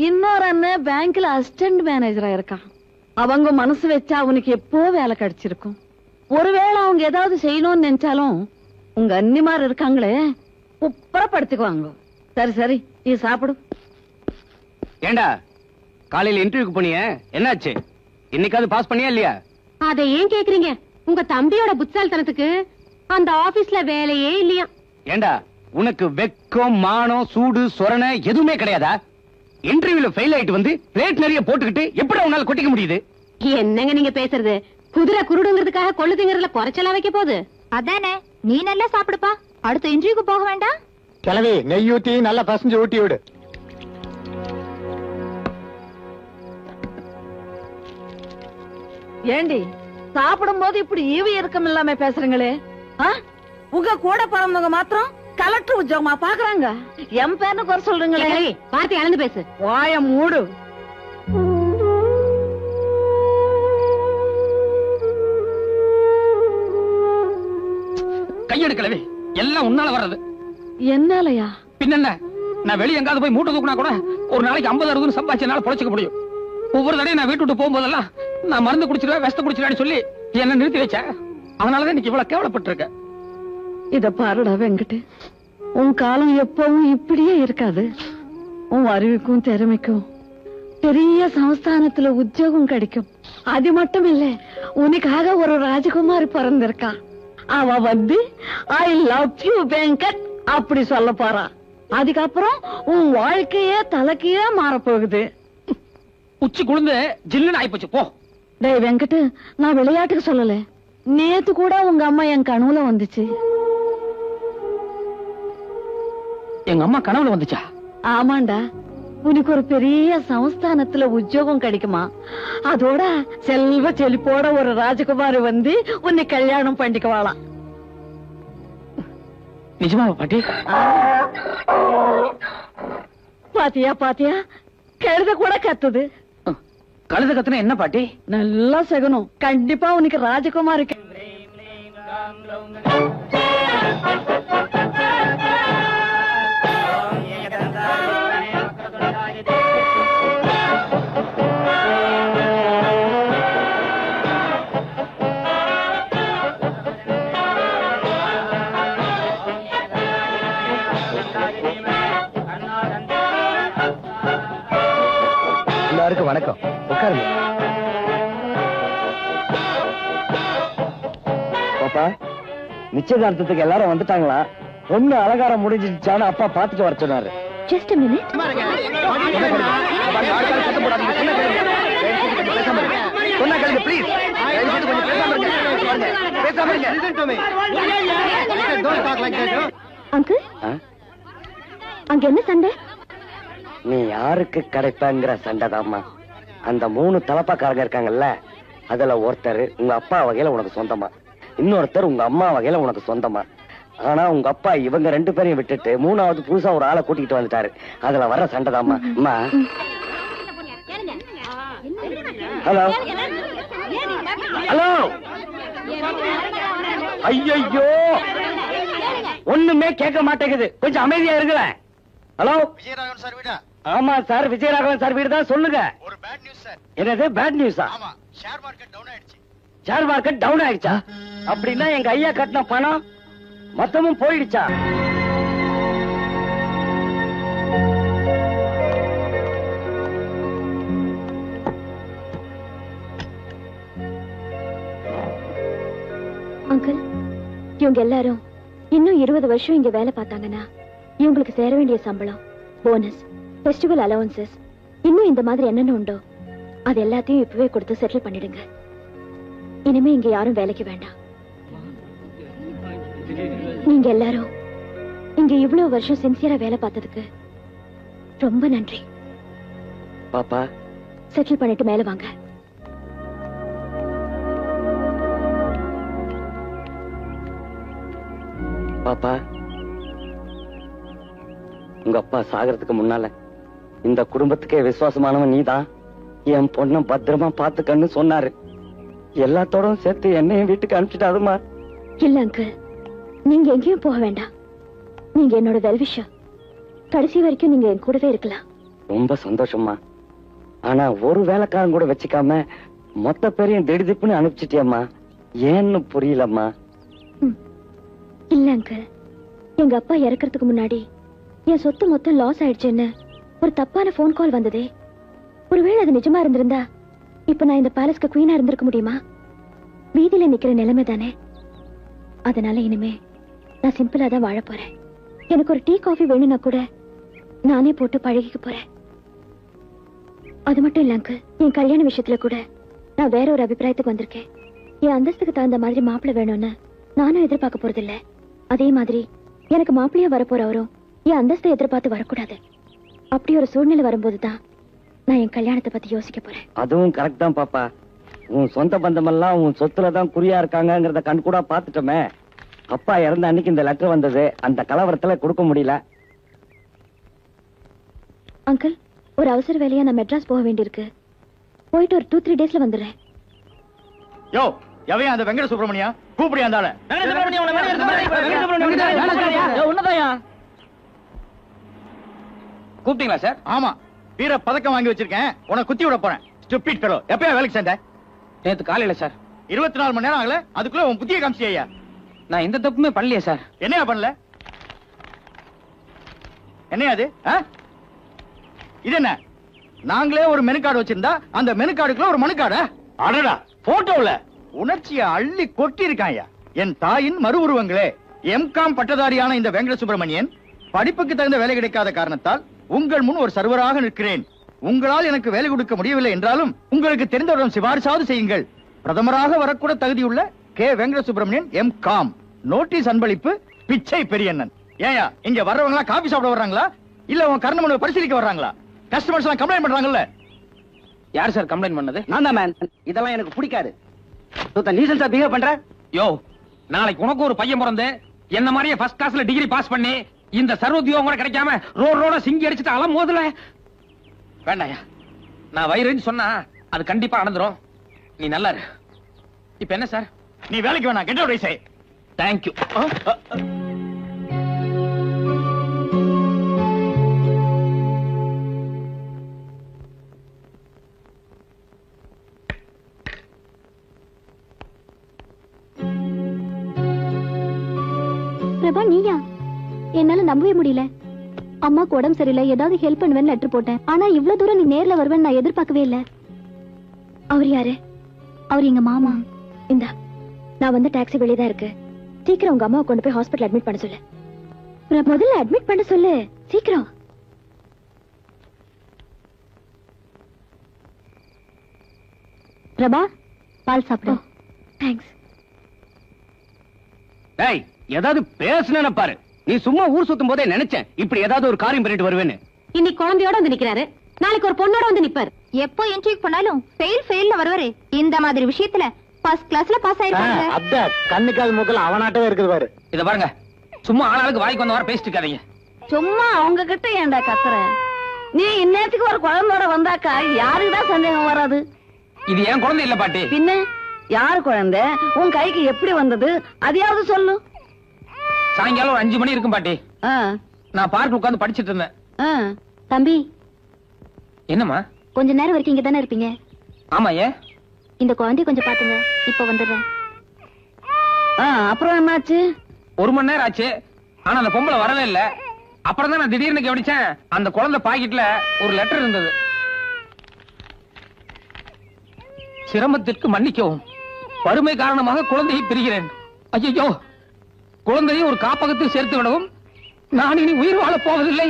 இன்னொரு அண்ணன் பேங்க்ல அசிஸ்டன்ட் மேனேஜரா இருக்கான். அவங்க மனசு வச்சா அவனுக்கு எப்போ வேலை கிடைச்சிருக்கும். ஒருவேளை அவங்க ஏதாவது செய்யணும்னு நினைச்சாலும் உங்க அன்னிமார் இருக்காங்களே, குப்புறப்படுத்திக்குவாங்க. சரி சரி, நீ சாப்பிடு. ஏண்டா, காலையில இன்டர்வியூக்கு போனியே, என்னாச்சு? இன்னைக்காவது பாஸ் பண்ணியா இல்லையா? அதை ஏன் கேக்குறீங்க? உங்க தம்பியோட புத்தால்தனத்துக்கு அந்த ஆபீஸ்ல வேலையே இல்லையா? ஏண்டா, உனக்கு வெக்கம், மானம், சூடு, சொரணை எதுவுமே கிடையாதா? இன்டர்வியூல ஃபெயில் ஆயிட்டு வந்து பிளேட் நிறைய போட்டுக்கிட்டு எப்படி உன்னால கொட்டிக்க முடியுது? என்னங்க நீங்க பேசுறது? குதிரை குருடுங்கிறதுக்காக கொள்ளுதுங்கிறதுல குறைச்சலா வைக்க போகுது? அதானே, நீ நல்லா சாப்பிடுப்பா, அடுத்த இன்டர்வியூக்கு போக வேண்டாம். கிளவி, நெய் ஊத்தி நல்லா பசஞ்சு ஊட்டி விடு. ஏண்டி, சாப்பிடும் போது இப்படி ஈவி இறக்கம் இல்லாம பேசுறீங்களே? உங்க கூட பிறந்தவங்க மாத்திரம் கலெக்டர் உத்தியோகமா பாக்குறாங்க. என் பேர்னு குறை சொல்றீங்களே. வார்த்தை அளந்து பேசு. வாய மூடு. கையெடுக்கலவே, எல்லாம் உன்னால வர்றது. என்னாலயா? பின்ன நான் வெளியே எங்காவது போய் மூட்டை தூக்குனா கூட ஒரு நாளைக்கு 50-60 சம்பாதிச்சனால பொழைச்சிக்க முடியும். ஒவ்வொரு தடையும் நான் வீட்டு விட்டு போகும்போதெல்லாம் நான் மருந்து குடிச்சிருவேன், விஷத்தை குடிச்சிருவேன்னு சொல்லி என்ன நிறுத்தி வச்ச. அதனாலதான் இன்னைக்கு இவ்வளவு கேவலப்பட்டு இருக்க. இத பாருடா வெங்கட், உன் காலம் எப்பவும் இப்படியே இருக்காது. உன் அறிவுக்கும் திறமைக்கும் பெரிய சமஸ்தானத்துல உத்தியோகம் கிடைக்கும். அது மட்டும் இல்ல, உனக்காக ஒரு ராஜகுமாரி பிறந்திருக்கா. அவ வந்து ஐ லவ் யூ வெங்கட் அப்படி சொல்ல போறா. அதுக்கப்புறம் உன் வாழ்க்கையே தலைக்கையே மாறப்போகுது. உச்சி குளிர்ந்து ஜில்லுன்னு ஆயிப்போச்சு போ. டேய் வெங்கட், நான் விளையாட்டுக்கு சொல்லல, நேத்து கூட உங்க அம்மா என் கனவுல வந்துச்சு. எங்க அம்மா கனவுல வந்துச்சா? ஆமாண்டா, உனக்கு ஒரு பெரிய சமஸ்தானத்துல உத்தியோகம் கிடைக்குமா, அதோட செல்வ செழிப்போட ஒரு ராஜகுமாரி வந்து உன்னை கல்யாணம் பண்ணிக்குவாளாம். நிஜமா பாட்டி? பாத்தியா பாத்தியா கழுத கூட கத்துது. கழுத கத்துனா என்ன பாட்டி? நல்லா சகுனம். கண்டிப்பா உனக்கு ராஜகுமாருக்கு. எல்லாருக்கும் வணக்கம். உட்காருங்க. பாப்பா, நிச்சயதார்த்தத்துக்கு எல்லாரும் வந்துட்டாங்களா? பொண்ணு அலங்காரம் முடிஞ்சிருச்சான்னு அப்பா பாத்துட்டு வர சொன்னாரு. Just a minute. அங்கிள், அங்க என்ன சண்டை? நீ யாருக்கு கிடைப்பங்கிற சண்டைதாம்மா. அந்த 3 தலப்பாக்காரங்க இருக்காங்கல்ல, அதுல ஒருத்தர் உங்க அப்பா வகையில உனக்கு சொந்தமா, இன்னொருத்தர் உங்க அம்மா வகையில உனக்கு சொந்தமா. ஆனா உங்க அப்பா இவங்க 2 பேரையும் விட்டுட்டு 3வது புதுசா ஒரு ஆளை கூட்டிட்டு வந்துட்டாரு. அதுல வர்ற சண்டைதாம்மா. அம்மா, ஹலோ ஹலோ. ஐயோ, ஒண்ணுமே கேட்க மாட்டேங்குது. கொஞ்சம் அமைதியா இருக்குறேன். ஹலோ, விஜயராகவன் சார் வீடா? ஆமா சார், விஜயராகவன் சார் வீடு தான். சொல்லுங்க. ஒரு பேட் நியூஸ் சார். என்னது பேட் நியூஸா? ஆமா, ஷேர் மார்க்கெட் டவுன் ஆயிடுச்சு. ஷேர் மார்க்கெட் டவுன் ஆயிடுச்சா? அப்படின்னா எங்க ஐயா கட்டின பணம் மொத்தமும் போயிடுச்சா? அங்கிள், இவங்க எல்லாரும் இன்னும் 20 வருஷம் இங்க வேலை பார்த்தாங்கன்னா இவங்களுக்கு சேர வேண்டிய சம்பளம், போனஸ், ஃபெஸ்டிவல் அலவன்சஸ், இன்னும் இந்த மாதிரி என்னென்ன உண்டோ அது எல்லாத்தையும் இப்பவே கொடுத்து செட்டில் பண்ணிடுங்க. இனிமே இங்க யாரும் வேலைக்கு வேண்டாம். நீங்க எல்லாரும் இங்க இவ்வளவு வருஷம் சின்சியரா வேலை பார்த்ததுக்கு ரொம்ப நன்றி. பாப்பா, செட்டில் பண்ணிட்டு மேல வாங்க. பாப்பா, உங்க அப்பா சாகறதுக்கு முன்னால இந்த குடும்பத்துக்கே விசுவாசமானவன் நீதான். என் பொண்ண பத்திரமா பாத்துக்கன்னு சொன்னாரு. எல்லாத்தோட சேர்த்து என்னையும் வீட்டுக்கு அனுப்பிச்சிட்டாதுமா. இல்ல அங்கிள், நீங்க எங்கேயும் போக வேண்டாம். நீங்க என்னோட வெல்விஷர். கடைசி வரைக்கும் நீங்க என் கூடவே இருக்கலாம். ரொம்ப சந்தோஷமா. ஆனா ஒரு வேலைக்காரன் கூட வச்சுக்காம மொத்த பேரையும் திடுதிப்புன்னு அனுப்பிச்சிட்டியம்மா. ஏன்னு புரியலம்மா. இல்ல அங்கிள், எங்க அப்பா இறக்கறதுக்கு முன்னாடி என் சொத்து மொத்தம் லாஸ் ஆயிடுச்சுன்னு ஒரு தப்பான போன் கால் வந்ததே. ஒருவேளை அது நிஜமா இருந்திருந்தா இப்ப நான் இந்த பேலஸ்க்கு குவீனா இருந்திருக்க முடியுமா? வீதியில நிக்கிற நிலைமை தானே. அதனால இனிமே நான் சிம்பிளா தான் வாழ போறேன். எனக்கு ஒரு டீ காஃபி வேணும்னா கூட நானே போட்டு பழகிக்க போறேன். அது மட்டும் இல்ல அங்கிள், என் கல்யாண விஷயத்துல கூட நான் வேற ஒரு அபிப்பிராயத்துக்கு வந்திருக்கேன். என் அந்தஸ்துக்கு தகுந்த மாதிரி மாப்பிள்ளை வேணும்னு நானும் எதிர்பார்க்க போறது இல்ல. அதே மாதிரி எனக்கு மாப்பிள்ளையா வரப்போறவரும் என் அந்தஸ்தை எதிர்பார்த்து வரக்கூடாது. அப்படி ஒரு சூழ்நிலை வரும்போதுதான் நான் என் கல்யாணத்தை பத்தி யோசிக்க போறேன். அதுவும் கரெக்ட் தான் பாப்பா. உன் சொந்த பந்தம் எல்லாம் உன் சொத்துலதான் குறியா இருக்காங்கங்கறத கண் கூட பாத்துட்டோமே. அப்பா இறந்த அன்னைக்கு இந்த லெட்டர் வந்தது. அந்த கலவரத்துல கொடுக்க முடியல. அங்கிள், ஒரு அவசர வேலையா நான் மெட்ராஸ் போக வேண்டியிருக்கு. போயிட்டு ஒரு 2-3 டேஸ்ல வந்துடுறேன். யோ, எவையா அந்த வெங்கட சுப்பிரமணியா? கூப்பிடியா அந்த ஆளை? கூப்பிட்டீங்களா சார்? ஆமா, வீர பதக்கம் வாங்கி வச்சிருக்கேன். உனக்கு குத்தி விட போறேன். Stupid fellow. எப்பயா வேலைக்கு சேர்ந்த? நேத்து காலையில சார். 24 மணி நேரம் ஆகல, அதுக்குள்ள உன் புத்திய காமிச்சியா? நான் எந்த தப்புமே பண்ணலையே சார். என்னையா பண்ணல? என்னையா அது? இது என்ன? நாங்களே ஒரு மெனு கார்டு வச்சிருந்தா அந்த மெனு கார்டுக்குள்ள ஒரு மனு கார்டா? அடடா, போட்டோல உணர்ச்சியை அள்ளி கொட்டி இருக்காயா. என் தாயின் மறு உருவங்களே. எம்காம் பட்டதாரியான இந்த வெங்கட சுப்பிரமணியன் படிப்புக்கு தகுந்த வேலை கிடைக்காத காரணத்தால் உங்கள் முன் ஒரு சர்வராக நிற்கிறேன். உங்களால் எனக்கு வேலை கொடுக்க முடியவில்லை என்றாலும் உங்களுக்கு தெரிந்தவரிடம் சிபாரிசாவது செய்யுங்கள். பிரதமராக வரக்கூட தகுதியுள்ள K Venkata Subramanian MCom. Notice அன்பளிப்பு, பிச்சை பெரியண்ணன். ஏயா, இங்க வர்றவங்களா காபி சாப்பிட வர்றாங்களா இல்ல உன் கர்ண மனுவை பரிசீலிக்க வர்றாங்களா? கஸ்டமர்ஸ் எல்லாம் கம்ப்ளைண்ட் பண்றாங்கல்ல. யார் சார் கம்ப்ளைண்ட் பண்ணது? நான் தான் மேன். இதெல்லாம் எனக்கு பிடிக்காது. நீசன்ஸா பிஹேவ் பண்ற. யோ, நாளைக்கு உனக்கு ஒரு பையன் பிறந்து என்ன மாதிரியே ஃபர்ஸ்ட் கிளாஸ்ல டிகிரி பாஸ் பண்ணி இந்த சர்வோத்தியோகம் கூட கிடைக்காம ரோட சிங்கி அடிச்சுட்டு அலம் மோதல வேண்டாயா. நான் வயிறுன்னு சொன்னா அது கண்டிப்பா அணந்துரும். நீ நல்லா இரு. இப்ப என்ன சார்? நீ வேலைக்கு வேணா, கெட் அவுட். தேங்க்யூ. பிரபா, நீயா? என்னால நம்பவே முடியல. அம்மாக்கு உடம்பு சரியில்லை, ஏதாவது ஹெல்ப் பண்ணுவேன்னு லெட்டர் போட்டேன். ஆனா இவ்வளவு தூரம் நீ நேர்ல வருவேன்னு நான் எதிர்பார்க்கவே இல்ல. அவர் யாரு? அவர் எங்க மாமா. இந்தா, நான் வந்து டாக்ஸி வெளியே தான் இருக்கு. சீக்கிரம் உங்க அம்மாவை கொண்டு போய் ஹாஸ்பிட்டல் அட்மிட் பண்ண சொல்லு. முதல்ல அட்மிட் பண்ண சொல்லு, சீக்கிரம். பிரபா, பால் சாப்பிடு. தேங்க்ஸ். டேய், ஏதாவது பேசுன பாரு. நீ சும்மா ஊர் சுத்தும் போதே நினைச்சேன் இப்படி ஏதாவது ஒரு காரியம் பண்ணிட்டு வருவேன்னு. இன்னைக்கு குழந்தையோட வந்து நிக்கிறாரு, நாளைக்கு ஒரு பொண்ணோட வந்து நிப்பாரு. எப்போ இன்டர்வியூ பண்ணாலும் ஃபெயில்ல வருவாரு. இந்த மாதிரி விஷயத்துல ஃபர்ஸ்ட் கிளாஸ்ல பாஸ் ஆயிருக்காங்க. அத்த கண்ணுக்கால் மூக்கல அவனாட்டவே இருக்குது பாரு. இத பாருங்க, சும்மா ஆளாளுக்கு வாய்க்கு வந்த வர பேசிட்டு இருக்காதீங்க. சும்மா அவங்க கிட்ட ஏன்டா கத்துற? நீ இந்நேரத்துக்கு ஒரு குழந்தையோட வந்தாக்கா யாருக்குதான் சந்தேகம் வராது? இது என் குழந்தை இல்ல பாட்டி. பின்ன யாரு குழந்தை? உன் கைக்கு எப்படி வந்தது அதையாவது சொல்லு. சாயங்காலம் ஒரு 5 மணி இருக்கும் பாட்டி. நான் பார்க் உட்கார்ந்து படிச்சிட்டு இருந்தேன். தம்பி, என்னம்மா? கொஞ்ச நேரம் வரைக்கும் இங்க தானே இருப்பீங்க? ஆமா. ஏன்? இந்த குழந்தைய கொஞ்சம் பாத்துங்க, இப்ப வந்துடுறேன். அப்புறம் என்னாச்சு? 1 மணி நேரம் ஆச்சு, ஆனா அந்த பொம்பளை வரவே இல்ல. அப்புறம் தான் நான் திடீர்னு கவனிச்சேன், அந்த குழந்தை பாக்கெட்ல ஒரு லெட்டர் இருந்தது. சிரமத்திற்கு மன்னிக்கவும், வறுமை காரணமாக குழந்தையை பிரிகிறேன். ஐயோ, குழந்தையை ஒரு காப்பகத்தில் சேர்த்து விடவும், நான் இனி உயிர் வாழப் போவதில்லை.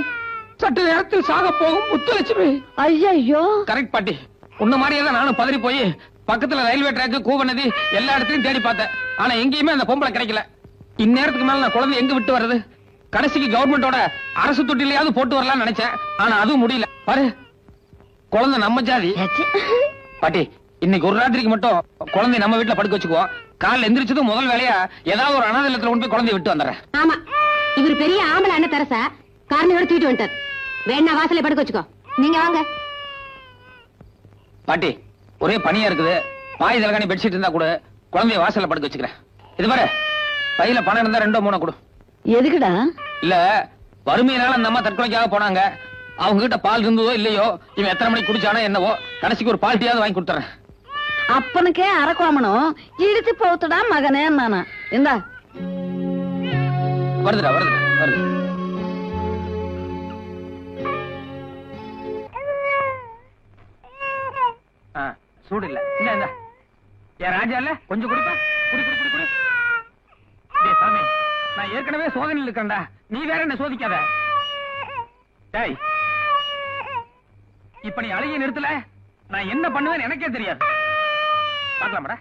சற்று நேரத்தில் சாக போகும் முத்துலட்சுமி. ஐயோ, கரெக்ட் பாட்டி. உன்ன மாதிரியே தான் நானும் பதறி போய் பக்கத்துல ரயில்வே ட்ராக், கூவநதி எல்லா இடத்துலயும் தேடி பார்த்தேன். ஆனா எங்கேயுமே அந்த பொம்பளை கிடைக்கல. இந்நேரத்துக்கு மேல நான் குழந்தை எங்க விட்டு வர்றது? கடைசிக்கு கவர்மெண்டோட அரசு தொட்டிலையாவது போட்டு வரலாம்னு நினைச்சேன். ஆனா அதுவும் முடியல. பாரு, குழந்தை நம்ம ஜாதி. பாட்டி, இன்னைக்கு ஒரு ராத்திரிக்கு மட்டும் குழந்தை நம்ம வீட்டுல படுக்க வச்சுக்குவோம். காலைல எந்திரிச்சதும் முதல் வேலையா ஏதாவது ஒரு அனாதை இல்லத்துல கொண்டு போய் குழந்தைய விட்டு வந்துடுறேன். ஆமா, இவர் பெரிய ஆம்பளை அண்ணன் தரசா காரணையோட தூக்கிட்டு வந்துட்டார். வேணா வாசலை படுக்க வச்சுக்கோ. நீங்க வாங்க. பாட்டி, ஒரே பனியா இருக்குது. பாய் தலகாணி பெட்ஷீட் இருந்தா கூட குழந்தைய வாசல்ல படுக்க வச்சுக்கிறேன். இது பாரு, பையில பணம் இருந்தா 2-3 கொடு. எதுக்குடா? இல்ல, வறுமையினால அந்த அம்மா தற்கொலைக்காக போனாங்க. அவங்க கிட்ட பால் இருந்ததோ இல்லையோ, இவன் எத்தனை மணிக்கு குடிச்சானோ என்னவோ, கடைசிக்கு ஒரு பால் டீயாவது வாங்கி கொடுத்துறேன். அப்பனுக்கே அரக்கோமனும் இழுத்து போத்துடா மகனே நானா. இந்தா வருதுடா வருது. சூடு இல்ல. இந்த என் ராஜா இல்ல, கொஞ்சம் குடிப்பா. குடி குடி குடி குடி. டேய் சாமி, நான் ஏற்கனவே சோதனையில் இருக்கேன்டா, நீ வேற என்ன சோதிக்காத. டேய், இப்ப நீ அழுகிய நிறுத்தல, நான் என்ன பண்ணுவேன்னு எனக்கே தெரியாது. பாக்கலாமாடா?